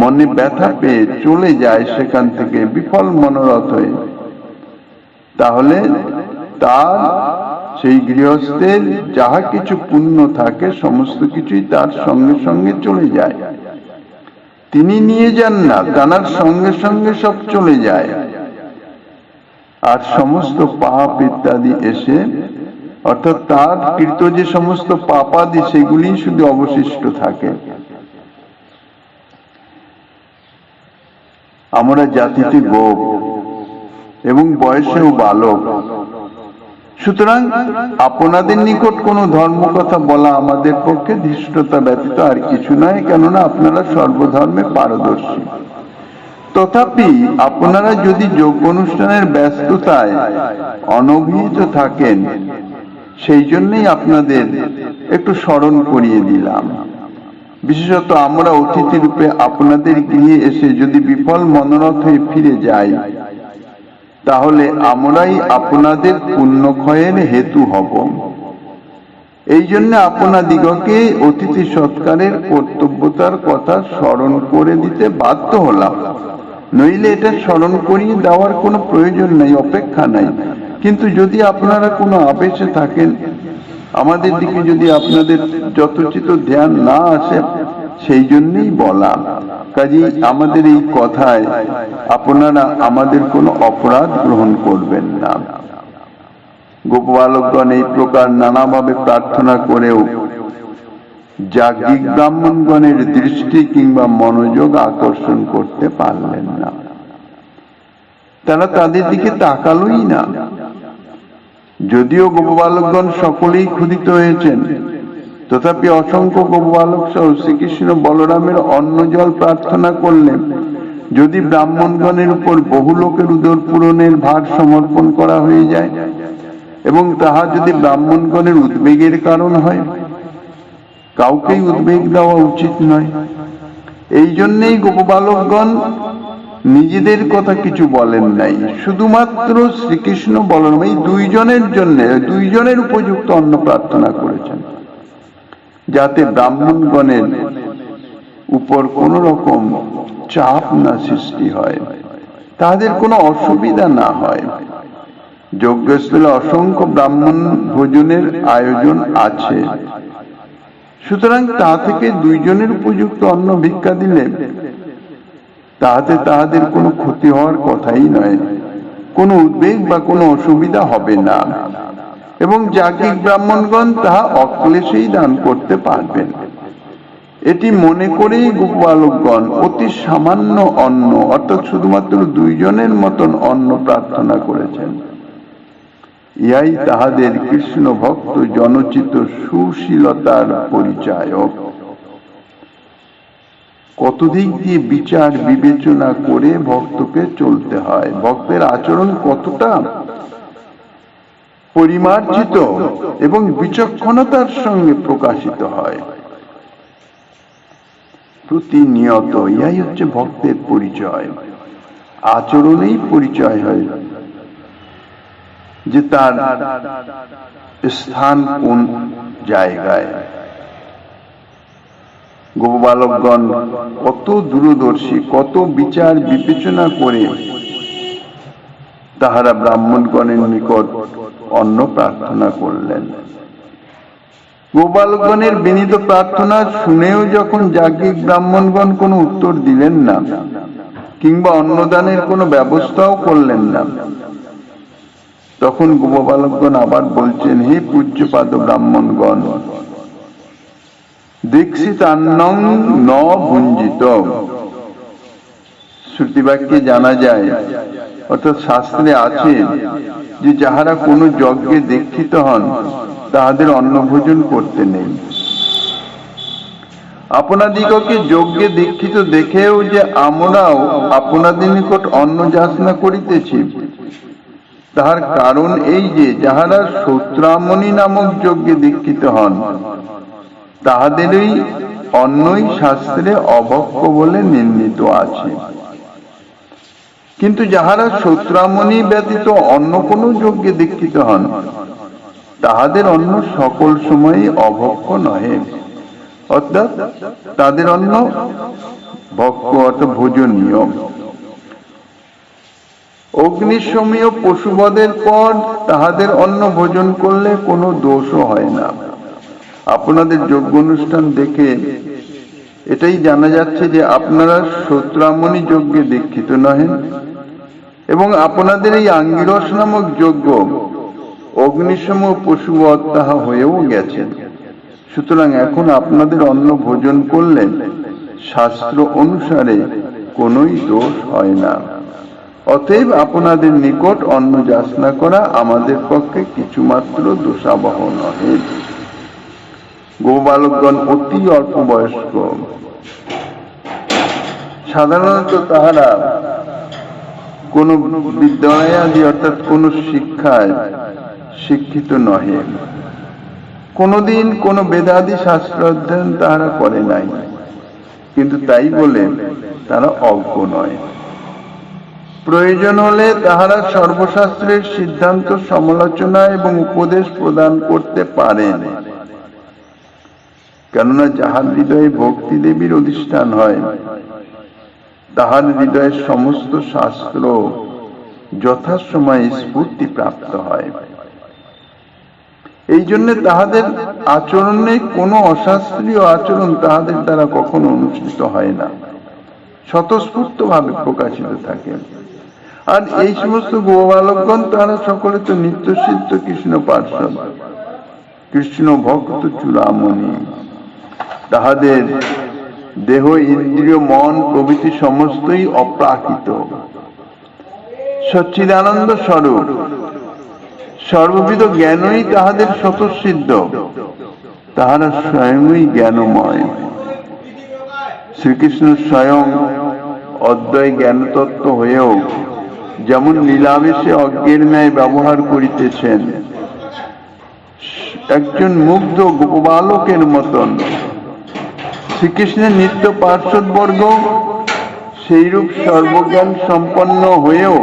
মনে ব্যথা পেয়ে চলে যায় সেখান থেকে বিফল মনোরথ হয়ে, তাহলে তার সেই গৃহস্থের যাহা কিছু পুণ্য থাকে সমস্ত কিছুই তার সঙ্গে সঙ্গে চলে যায়। তিনি নিয়ে যান না, তার সঙ্গে সঙ্গে সব চলে যায়। আর সমস্ত পাপ ইত্যাদি এসে, অর্থাৎ তার কৃত যে সমস্ত পাপাদি সেগুলি শুধু অবশিষ্ট থাকে। আমরা জাতিতে গোপ এবং বয়সেও বালক, সুতরাং আপনাদের নিকট কোনো ধর্ম কথা বলা আমাদের পক্ষে ধৃষ্টতা ব্যতীত আর কিছু নয়, কেননা আপনারা সর্বধর্মে পারদর্শী। তথাপি আপনারা যদি যজ্ঞ অনুষ্ঠানের ব্যস্ততায় অনভিহিত থাকেন, সেই জন্যই আপনাদের একটু স্মরণ করিয়ে দিলাম। বিশেষত আমরা অতিথি রূপে আপনাদের গৃহে এসে যদি বিফল মনোরথ হয়ে ফিরে যাই তাহলে আমরাই আপনাদের পুণ্যক্ষয়ের হেতু হব। এই জন্য আপনাদিগকে অতিথি সৎকারের কর্তব্যতার কথা স্মরণ করে দিতে বাধ্য হলাম, নইলে এটা স্মরণ করিয়ে দেওয়ার কোনো প্রয়োজন নাই, অপেক্ষা নাই। কিন্তু যদি আপনারা কোনো আবেশে থাকেন, আমাদের দিকে যদি আপনাদের যথোচিত ধ্যান না আসে, সেই জন্যই বলা। কাজেই আমাদের এই কথায় আপনারা আমাদের কোনো অপরাধ গ্রহণ করবেন না। গোপবালকগণ এই প্রকার নানাভাবে প্রার্থনা করেও যাজ্ঞিক ব্রাহ্মণগণের দৃষ্টি কিংবা মনোযোগ আকর্ষণ করতে পারলেন না। তারা তাদের দিকে তাকালোই না। যদিও গোপবালকগণ সকলেই ক্ষুধিত হয়েছেন, তথাপি অসংখ্য গোপবালক সহ শ্রীকৃষ্ণ বলরামের অন্ন জল প্রার্থনা করলেন। যদি ব্রাহ্মণগণের উপর বহু লোকের উদর পূরণের ভার সমর্পণ করা হয়ে যায় এবং তাহা যদি ব্রাহ্মণগণের উদ্বেগের কারণ হয়, কাউকেই উদ্বেগ দেওয়া উচিত নয়। এই জন্যেই গোপবালকগণ নিজেদের কথা কিছু বলেন নাই, শুধুমাত্র শ্রীকৃষ্ণ বলরাম এই দুইজনের উপযুক্ত অন্ন প্রার্থনা করেছেন, যাতে ব্রাহ্মণগণের উপর কোন রকম চাপ না সৃষ্টি হয়, তাদের কোনো অসুবিধা না হয়। যজ্ঞস্থলে অসংখ্য ব্রাহ্মণ ভোজনের আয়োজন আছে, সুতরাং তা থেকে দুইজনের উপযুক্ত অন্ন ভিক্ষা দিলে তাহাতে তাহাদের কোনো ক্ষতি হওয়ার কথাই নয়, কোনো উদ্বেগ বা কোনো অসুবিধা হবে না, এবং যাজ্ঞিক ব্রাহ্মণগণ তাহা অক্লেশেই দান করতে পারবেন। এটি মনে করেই গোপবালকগণ অতি সামান্য অন্ন, অর্থাৎ শুধুমাত্র দুইজনের মতন অন্ন প্রার্থনা করেছেন। ইহাই তাহাদের কৃষ্ণ ভক্ত জনচিত সুশীলতার পরিচায়ক। কত দিক দিয়ে বিচার বিবেচনা করে ভক্তকে চলতে হয়, ভক্তের আচরণ কতটা পরিমার্জিত এবং বিচক্ষণতার সঙ্গে প্রকাশিত হয় প্রতিনিয়ত। ইহাই হচ্ছে ভক্তের পরিচয়। আচরণেই পরিচয় হয় যে তার স্থান কোন জায়গায়। গোপবালকগণ কত দূরদর্শী, কত বিচার বিবেচনা করে তাহারা ব্রাহ্মণগণের নিকট অন্ন প্রার্থনা করলেন। গোপালগণের বিনীত প্রার্থনা শুনেও যখন যাজ্ঞিক ব্রাহ্মণগণ কোনো উত্তর দিলেন না, কিংবা অন্নদানের কোনো ব্যবস্থাও করলেন না, তখন গোপালগণ আবার বলছেন, হে পূজ্যপাদ ব্রাহ্মণগণ, দীক্ষিতান্নং ন ভুঞ্জিত। শ্রুতিবাক্যে জানা যায়, অর্থাৎ শাস্ত্রে আছে যে যাহারা কোনো যজ্ঞে দীক্ষিত হন তাহাদের অন্ন ভোজন করতে নেই। আপনাদিগকে যজ্ঞে দীক্ষিত দেখেও যে আমরাও আপনাদের নিকট অন্ন যাচনা করিতেছি, তাহার কারণ এই যে যাহারা সূত্রামণি নামক যজ্ঞে দীক্ষিত হন তাহাদেরই অন্নই শাস্ত্রে অভক্ষ বলে নির্ণীত আছে। কিন্তু যাহারা সূত্রামণি ব্যতীত অন্য কোনো যজ্ঞে দীক্ষিত হন তাহাদের অন্ন সকল সময়ই অভক্ষ নহে, অর্থাৎ তাদের অন্ন ভক্ষ অর্থাৎ ভোজনীয়। অগ্নিসমীয় পশুবধের পর তাহাদের অন্ন ভোজন করলে কোনো দোষও হয় না। আপনাদের যজ্ঞ অনুষ্ঠান দেখে এটাই জানা যাচ্ছে যে আপনারা সূত্রামণি যজ্ঞে দীক্ষিত নহেন, এবং আপনাদের এই আঙ্গিরস নামক যজ্ঞ অগ্নিসম পশুবধ তাহা হয়েও গেছেন। সুতরাং এখন আপনাদের অন্ন ভোজন করলে শাস্ত্র অনুসারে কোনোই দোষ হয় না। অতএব আপনাদের নিকট অন্ন যাচনা করা আমাদের পক্ষে কিছুমাত্র দোষাবহ নহে। গোপালকগণ অতি অল্প বয়স্ক, সাধারণত তাহারা কোন বিদ্যালয়াদি অর্থাৎ কোন শিক্ষায় শিক্ষিত নহে, কোনদিন কোন বেদাদি শাস্ত্র অধ্যয়ন তাহারা করে নাই, কিন্তু তাই বলে তারা অজ্ঞ নয়। প্রয়োজন হলে তাহারা সর্বশাস্ত্রের সিদ্ধান্ত সমালোচনা এবং উপদেশ প্রদান করতে পারেন, কেননা যাহার হৃদয়ে ভক্তি দেবীর অধিষ্ঠান হয় তাহার হৃদয়ের সমস্ত শাস্ত্র যথাসময়ে স্ফূর্তি প্রাপ্ত হয়। এই জন্য তাহাদের আচরণে কোনো অশাস্ত্রীয় আচরণ তাহাদের দ্বারা কখনো অনুষ্ঠিত হয় না, স্বতঃস্ফূর্ত ভাবে প্রকাশিত থাকে। আর এই সমস্ত গোপালকগণ তারা সকলে তো নিত্য সিদ্ধ কৃষ্ণ পার্ষদ, কৃষ্ণ ভক্ত চূড়ামণি। তাহাদের দেহ ইন্দ্রিয় মন প্রভৃতি সমস্তই অপ্রাকৃত, সচ্চিদানন্দ স্বরূপ, সর্ববিধ জ্ঞানই তাহাদের স্বতঃসিদ্ধ, তাহারা স্বয়ংই জ্ঞানময়। শ্রীকৃষ্ণ স্বয়ং অদ্বয় জ্ঞানতত্ত্ব হয়েও যেমন লীলাবেশে অজ্ঞের ন্যায় ব্যবহার করিতেছেন, একজন মুগ্ধ গোপবালকের মতন শ্রীকৃষ্ণের নিত্য পার্শ্বদবর্গ সেইরূপ সর্বজ্ঞান সম্পন্ন হয়েও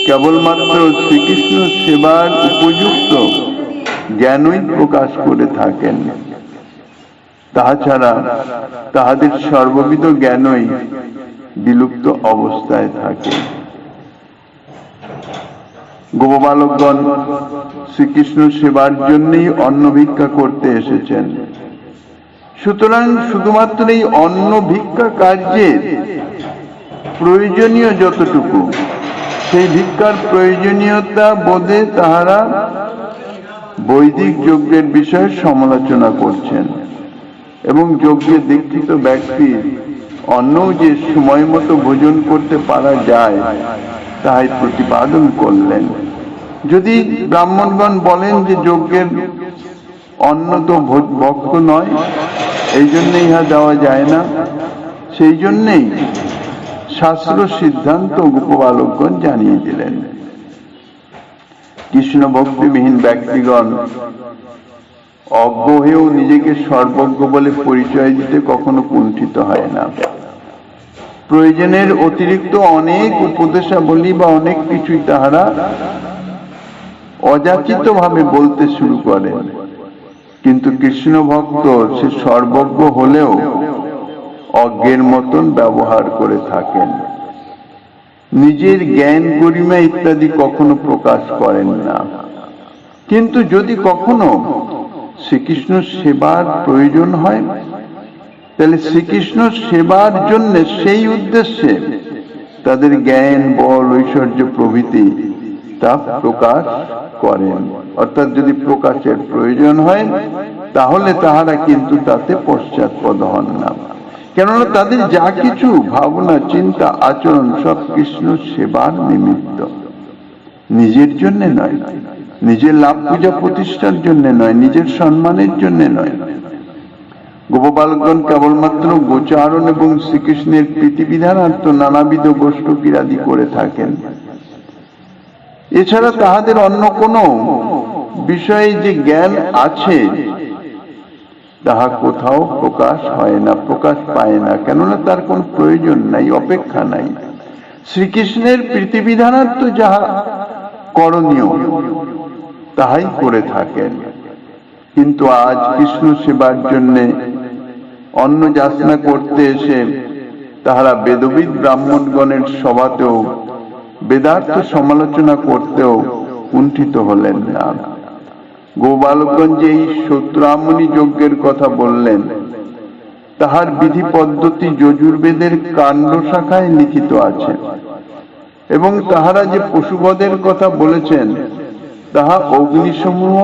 কেবলমাত্র শ্রীকৃষ্ণ সেবার উপযুক্ত জ্ঞানই প্রকাশ করে থাকেন। তাছাড়া তাহাদের সর্ববিধ জ্ঞানই বিলুপ্ত অবস্থায় থাকে। গোপবালকগণ শ্রীকৃষ্ণ সেবার জন্যই অন্ন ভিক্ষা করতে এসেছেন। সুতরাং শুধুমাত্র এই অন্ন ভিক্ষা কার্যের প্রয়োজনীয় যতটুকু, সেই ভিক্ষার প্রয়োজনীয়তা বোধে তাহারা বৈদিক যজ্ঞের বিষয়ে সমালোচনা করছেন এবং যজ্ঞে দীক্ষিত ব্যক্তির অন্ন যে সময় মতো ভোজন করতে পারা যায় তাই প্রতিপাদন করলেন। যদি ব্রাহ্মণগণ বলেন যে যজ্ঞের অন্ন তো ভক্ত নয়, এই জন্য ইহা দেওয়া যায় না, সেই জন্যেই শাস্ত্র সিদ্ধান্ত গোপবালকগণ জানিয়ে দিলেন। কৃষ্ণ ভক্তিবিহীন ব্যক্তিগণ অজ্ঞ হয়েও নিজেকে সর্বজ্ঞ বলে পরিচয় দিতে কখনো কুণ্ঠিত হয় না। প্রয়োজনের অতিরিক্ত অনেক উপদেশাবলী বা অনেক কিছুই তাহারা অযাচিত ভাবে বলতে শুরু করেন, কিন্তু কৃষ্ণ ভক্ত সে সর্বজ্ঞ হলেও অজ্ঞের মতন ব্যবহার করে থাকেন। নিজের জ্ঞান গরিমা ইত্যাদি কখনো প্রকাশ করেন না। কিন্তু যদি কখনো শ্রীকৃষ্ণ সেবার প্রয়োজন হয়, তাহলে শ্রীকৃষ্ণ সেবার জন্য সেই উদ্দেশ্যে তাদের জ্ঞান, বল, ঐশ্বর্য প্রভৃতি তা প্রকাশ করেন। অর্থাৎ যদি প্রকাশের প্রয়োজন হয় তাহলে তাহারা কিন্তু তাতে পশ্চাৎপদ হন না, কেননা তাদের যা কিছু ভাবনা, চিন্তা, আচরণ সব কৃষ্ণ সেবার নিমিত্ত, নিজের জন্য নয়, নিজের লাভ পূজা প্রতিষ্ঠার জন্য নয়, নিজের সম্মানের জন্য নয়। গোপবালকগণ কেবলমাত্র গোচারণ এবং শ্রীকৃষ্ণের প্রীতিবিধানার্থ নানাবিধ গোষ্ঠ ক্রীড়াদি করে থাকেন। এছাড়া তাহাদের অন্য কোনো বিষয়ে যে জ্ঞান আছে তাহা কোথাও প্রকাশ হয় না, প্রকাশ পায় না, কেননা তার কোন প্রয়োজন নাই, অপেক্ষা নাই। শ্রীকৃষ্ণের প্রীতিবিধানার্থ যাহা করণীয় তাহাই করে থাকেন। কিন্তু আজ কৃষ্ণ সেবার জন্য অন্ন যাচনা করতে এসে তাহারা বেদবিদ ব্রাহ্মণগণের সভাতেও বেদার্থ সমালোচনা করতেও কুণ্ঠিত হলেন না। গোপালগণ যে এই সূত্রামণি যজ্ঞের কথা বললেন তাহার বিধি পদ্ধতি যজুর্বেদের কাণ্ড শাখায় লিখিত আছে, এবং তাহারা যে পশুবধের কথা বলেছেন তাহা অগ্নিসমূহ,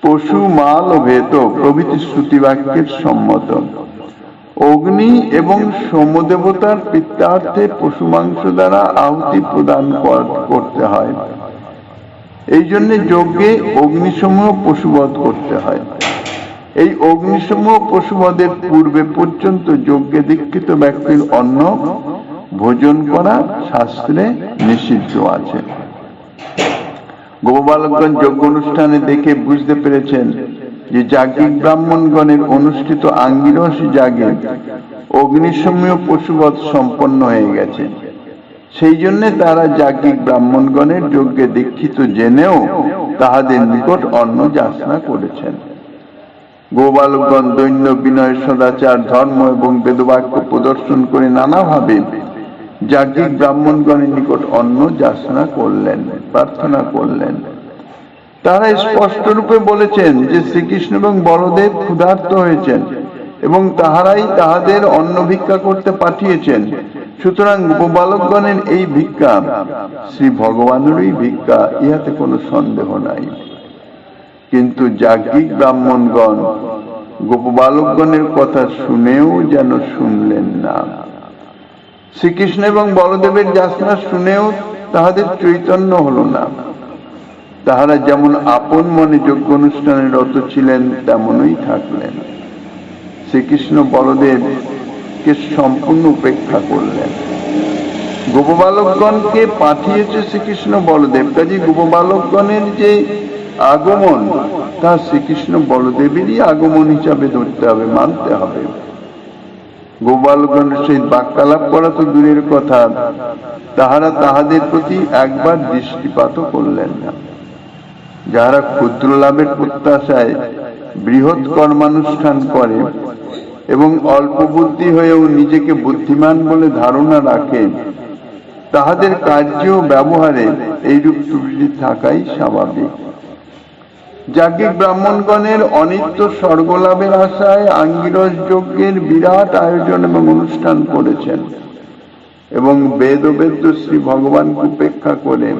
পশু, মাল ও ভেত প্রভৃতি শ্রুতিবাক্যের সম্মত। অগ্নি এবং সোমদেবতার পিত্তার্থে পশু মাংস দ্বারা আহুতি প্রদান করতে হয়। এই জন্য যজ্ঞে অগ্নিসমূহ পশুবধ করতে হয়। এই অগ্নিসমূহ পশুবধের পূর্বে পর্যন্ত যজ্ঞে দীক্ষিত ব্যক্তির অন্ন ভোজন করা শাস্ত্রে নিষিদ্ধ আছে। গোপালগণ যজ্ঞ অনুষ্ঠানে দেখে বুঝতে পেরেছেন যে যাজ্ঞিক ব্রাহ্মণগণের অনুষ্ঠিত আঙ্গিরসী যাগে অগ্নিসমূহ পশুবধ সম্পন্ন হয়ে গেছে। সেই জন্য তারা যাজ্ঞিক ব্রাহ্মণগণের যজ্ঞে দীক্ষিত জেনেও তাহাদের নিকট অন্ন যাচনা করেছেন। গোপালগণ দৈন্য, বিনয়, সদাচার, ধর্ম এবং বেদবাক্য প্রদর্শন করে নানাভাবে যাজ্ঞিক ব্রাহ্মণগণের নিকট অন্ন যাচনা করলেন, প্রার্থনা করলেন। তারা স্পষ্ট রূপে বলেছেন যে শ্রীকৃষ্ণ এবং বলদেব ক্ষুধার্ত হয়েছেন এবং তাহারাই তাহাদের অন্ন ভিক্ষা করতে পাঠিয়েছেন। সুতরাং গোপালকগণের এই ভিক্ষা শ্রী ভগবানেরই ভিক্ষা, ইহাতে কোনো সন্দেহ নাই। কিন্তু যাজ্ঞিক ব্রাহ্মণগণ গোপবালকগণের কথা শুনেও যেন শুনলেন না। শ্রীকৃষ্ণ এবং বলদেবের যাচনা শুনেও তাহাদের চৈতন্য হলো না। তাহারা যেমন আপন মনে যজ্ঞ অনুষ্ঠানে রত ছিলেন তেমনই থাকলেন। শ্রীকৃষ্ণ বলদেব কে সম্পূর্ণ উপেক্ষা করলেন। গোপবালকগণকে পাঠিয়েছে শ্রীকৃষ্ণ বলদেব, কাজে গোপবালকগণের যে আগমন তা শ্রীকৃষ্ণ বলদেবেরই আগমন হিসাবে ধরতে হবে, মানতে হবে। গোপালগণের সহিত বাক্যালাপ করা তো দূরের কথা, তাহারা তাহাদের প্রতি একবার দৃষ্টিপাত করলেন না। যাহারা ক্ষুদ্র লাভের প্রত্যাশায় বৃহৎ কর্মানুষ্ঠান করে এবং অল্প বুদ্ধি হয়েও নিজেকে বুদ্ধিমান বলে ধারণা রাখে, তাহাদের কার্য ও ব্যবহারে এইরূপ ত্রুটি থাকাই স্বাভাবিক। যাজ্ঞিক ব্রাহ্মণগণের অনিত্য স্বর্গলাভের আশায় আঙ্গিরস যজ্ঞের বিরাট আয়োজন এবং অনুষ্ঠান করেছেন এবং বেদ শ্রী ভগবানকে উপেক্ষা করে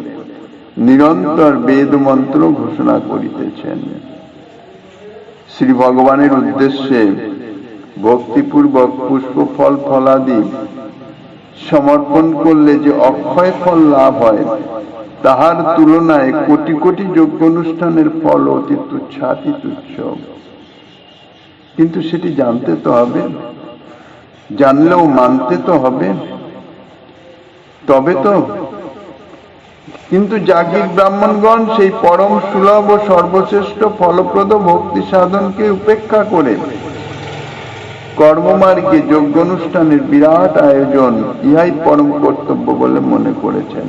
নিরন্তর বেদ মন্ত্র ঘোষণা করিতেছেন। শ্রী ভগবানের উদ্দেশ্যে ভক্তিপূর্বক পুষ্প ফল ফলাদি সমর্পণ করলে যে অক্ষয় ফল লাভ হয়, তাহার তুলনায় কোটি কোটি যজ্ঞ অনুষ্ঠানের ফল অতি তুচ্ছাতি তুচ্ছ। কিন্তু সেটি জানতে তো হবে, জানলেও মানতে তো হবে, তবে তো। কিন্তু যাজ্ঞিক ব্রাহ্মণগণ সেই পরম সুলভ ও সর্বশ্রেষ্ঠ ফলপ্রদ ভক্তি সাধনকে উপেক্ষা করে কর্মমার্গে যজ্ঞ অনুষ্ঠানের বিরাট আয়োজন ইহাই পরম কর্তব্য বলে মনে করেছেন।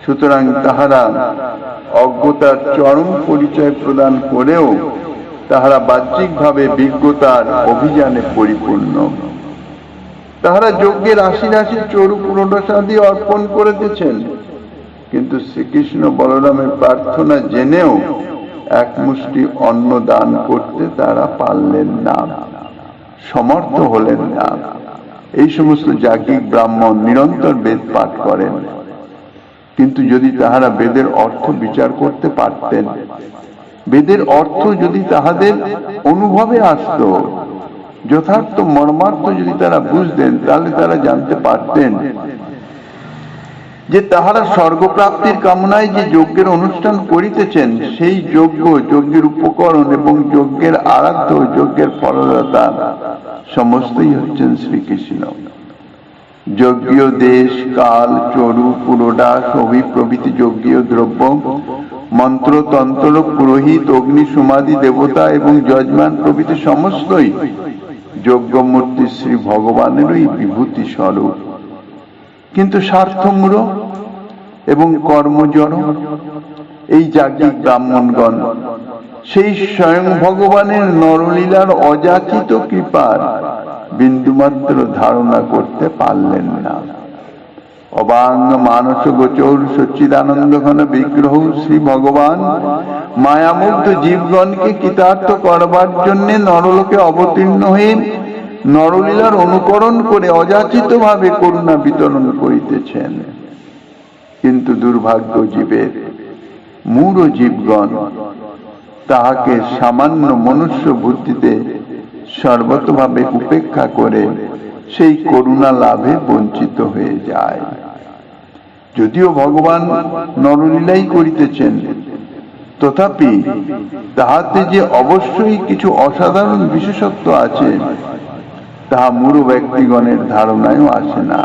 সুতরাং তাহারা অজ্ঞতার চরম পরিচয় প্রদান করেও তাহারা বাহ্যিকভাবে বিজ্ঞতার অভিযানে পরিপূর্ণ। তাহারা যজ্ঞের রাশি রাশি চরু পুরোডাসাদি অর্পণ করিতেছেন, কিন্তু শ্রীকৃষ্ণ বলরামের প্রার্থনা জেনেও এক মুষ্টি অন্ন দান করতে তারা পারলেন না, সমর্থ হলেন না। এই সমস্ত যাজ্ঞিক ব্রাহ্মণ নিরন্তর বেদ পাঠ করেন, কিন্তু যদি তাহারা বেদের অর্থ বিচার করতে পারতেন, বেদের অর্থ যদি তাহাদের অনুভবে আসত, যথার্থ মর্মার্থ যদি তারা বুঝতেন, তাহলে তারা জানতে পারতেন যে তাহারা স্বর্গপ্রাপ্তির কামনায় যে যজ্ঞের অনুষ্ঠান করিতেছেন, সেই যজ্ঞ, যজ্ঞের উপকরণ এবং যজ্ঞের আরাধ্য, যজ্ঞের ফলদাতা সমস্তই হচ্ছেন শ্রীকৃষ্ণ। যজ্ঞীয় দেশ, কাল, চরু, পুরোডাস, প্রভৃতি যজ্ঞীয় দ্রব্য, মন্ত্র, তন্ত্র, পুরোহিত, অগ্নি, সমাধি, দেবতা এবং যজমান প্রভৃতি সমস্তই যজ্ঞমূর্তি শ্রী ভগবানেরই বিভূতি স্বরূপ। কিন্তু স্বার্থমূঢ় এবং কর্মজড় এই যাজ্ঞিক ব্রাহ্মণগণ সেই স্বয়ং ভগবানের নরলীলার অযাচিত কৃপার বিন্দুমাত্র ধারণা করতে পারলেন না। অবাঙ্গ মানস গোচর সচ্চিদানন্দ ঘন বিগ্রহ শ্রী ভগবান মায়ামুগ্ধ জীবগণকে কৃতার্থ করবার জন্য নরলোকে অবতীর্ণ হয়ে নরলীলার অনুকরণ করে অযাচিত ভাবে করুণা বিতরণ করিতেছেন। কিন্তু দুর্ভাগ্য জীবের, মূঢ় জীবগণ তাহাকে সামান্য মনুষ্য বুদ্ধিতে সর্বতভাবে উপেক্ষা করে সেই করুণা লাভে বঞ্চিত হয়ে যায়। যদিও ভগবান নরলীলাই করিতেছেন, তথাপি তাহাতে যে অবশ্যই কিছু অসাধারণ বিশেষত্ব আছে, তাহা মূঢ় ব্যক্তিগণের ধারণায়ও আসে না।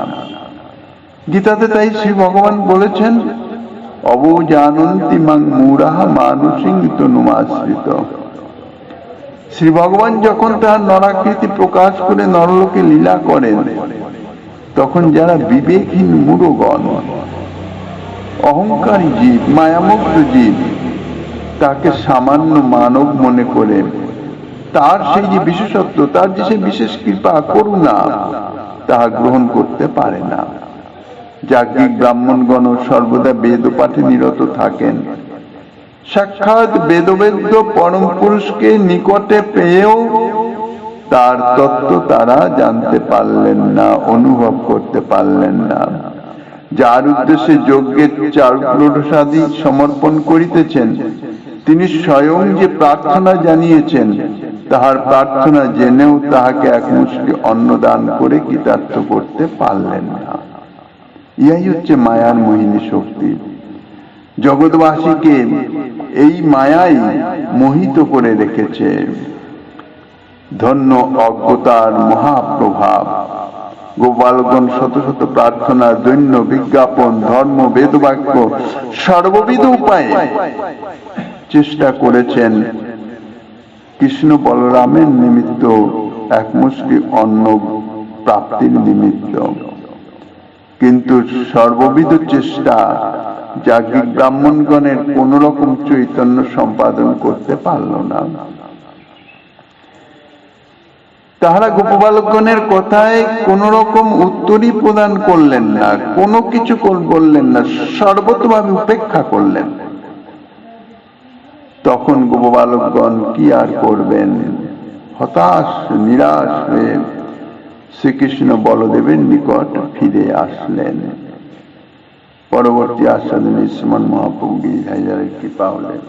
গীতাতে তাই শ্রী ভগবান বলেছেন, অবজানন্তি মাং মূঢ়াঃ মানুষিং তনুমাশ্রিত। শ্রী ভগবান যখন তাহার নরাকৃতি প্রকাশ করে নরলোকে লীলা করেন, তখন যারা বিবেকহীন মূঢ়গণ, অহংকারী জীব, মায়ামুক্ত জীব, তাকে সামান্য মানব মনে করে তার সেই যে বিশেষত্ব, তার যে সে বিশেষ কৃপা, করুণা, তাহা গ্রহণ করতে পারে না। যাজ্ঞিক ব্রাহ্মণগণ সর্বদা বেদ পাঠে নিরত থাকেন, সাক্ষাৎ বেদবেদ্য পরম পুরুষকে নিকটে পেয়েও তার তত্ত্ব তারা জানতে পারলেন না, অনুভব করতে পারলেন না। যার উদ্দেশ্যে যজ্ঞের চারুপ্রসাদী সমর্পণ করিতেছেন, তিনি স্বয়ং যে প্রার্থনা জানিয়েছেন, তাহার প্রার্থনা জেনেও তাহাকে এক মুষ্টি অন্ন দান করে কৃতার্থ করতে পারলেন না। ইহাই হচ্ছে মায়ার মোহিনী শক্তি। জগৎবাসীকে এই মায়াই মোহিত করে রেখেছে। ধন্য অজ্ঞতার মহাপ্রভাব। গোপালগণ শত শত প্রার্থনা, দৈন্য বিজ্ঞাপন, ধর্ম, বেদবাক্য সর্ববিধ উপায়ে চেষ্টা করেছেন কৃষ্ণ বলরামের নিমিত্ত এক মুষ্টি অন্ন প্রাপ্তির নিমিত্ত, কিন্তু সর্ববিধ চেষ্টা যাজ্ঞিক ব্রাহ্মণগণের কোন রকম চৈতন্য সম্পাদন করতে পারল না। তাহারা গোপবালকগণের কথায় কোন রকম উত্তরই প্রদান করলেন না, কোনো কিছু বললেন না, সর্বতভাবে উপেক্ষা করলেন। তখন গোপবালকগণ কি আর করবেন, হতাশ নিরাশ হয়ে শ্রীকৃষ্ণ বলদেবের নিকট ফিরে আসলেন। পরবর্তী আস্বাদনে শ্রীমন মহাপ্রভু গিরিধারীর কৃপা হলেন।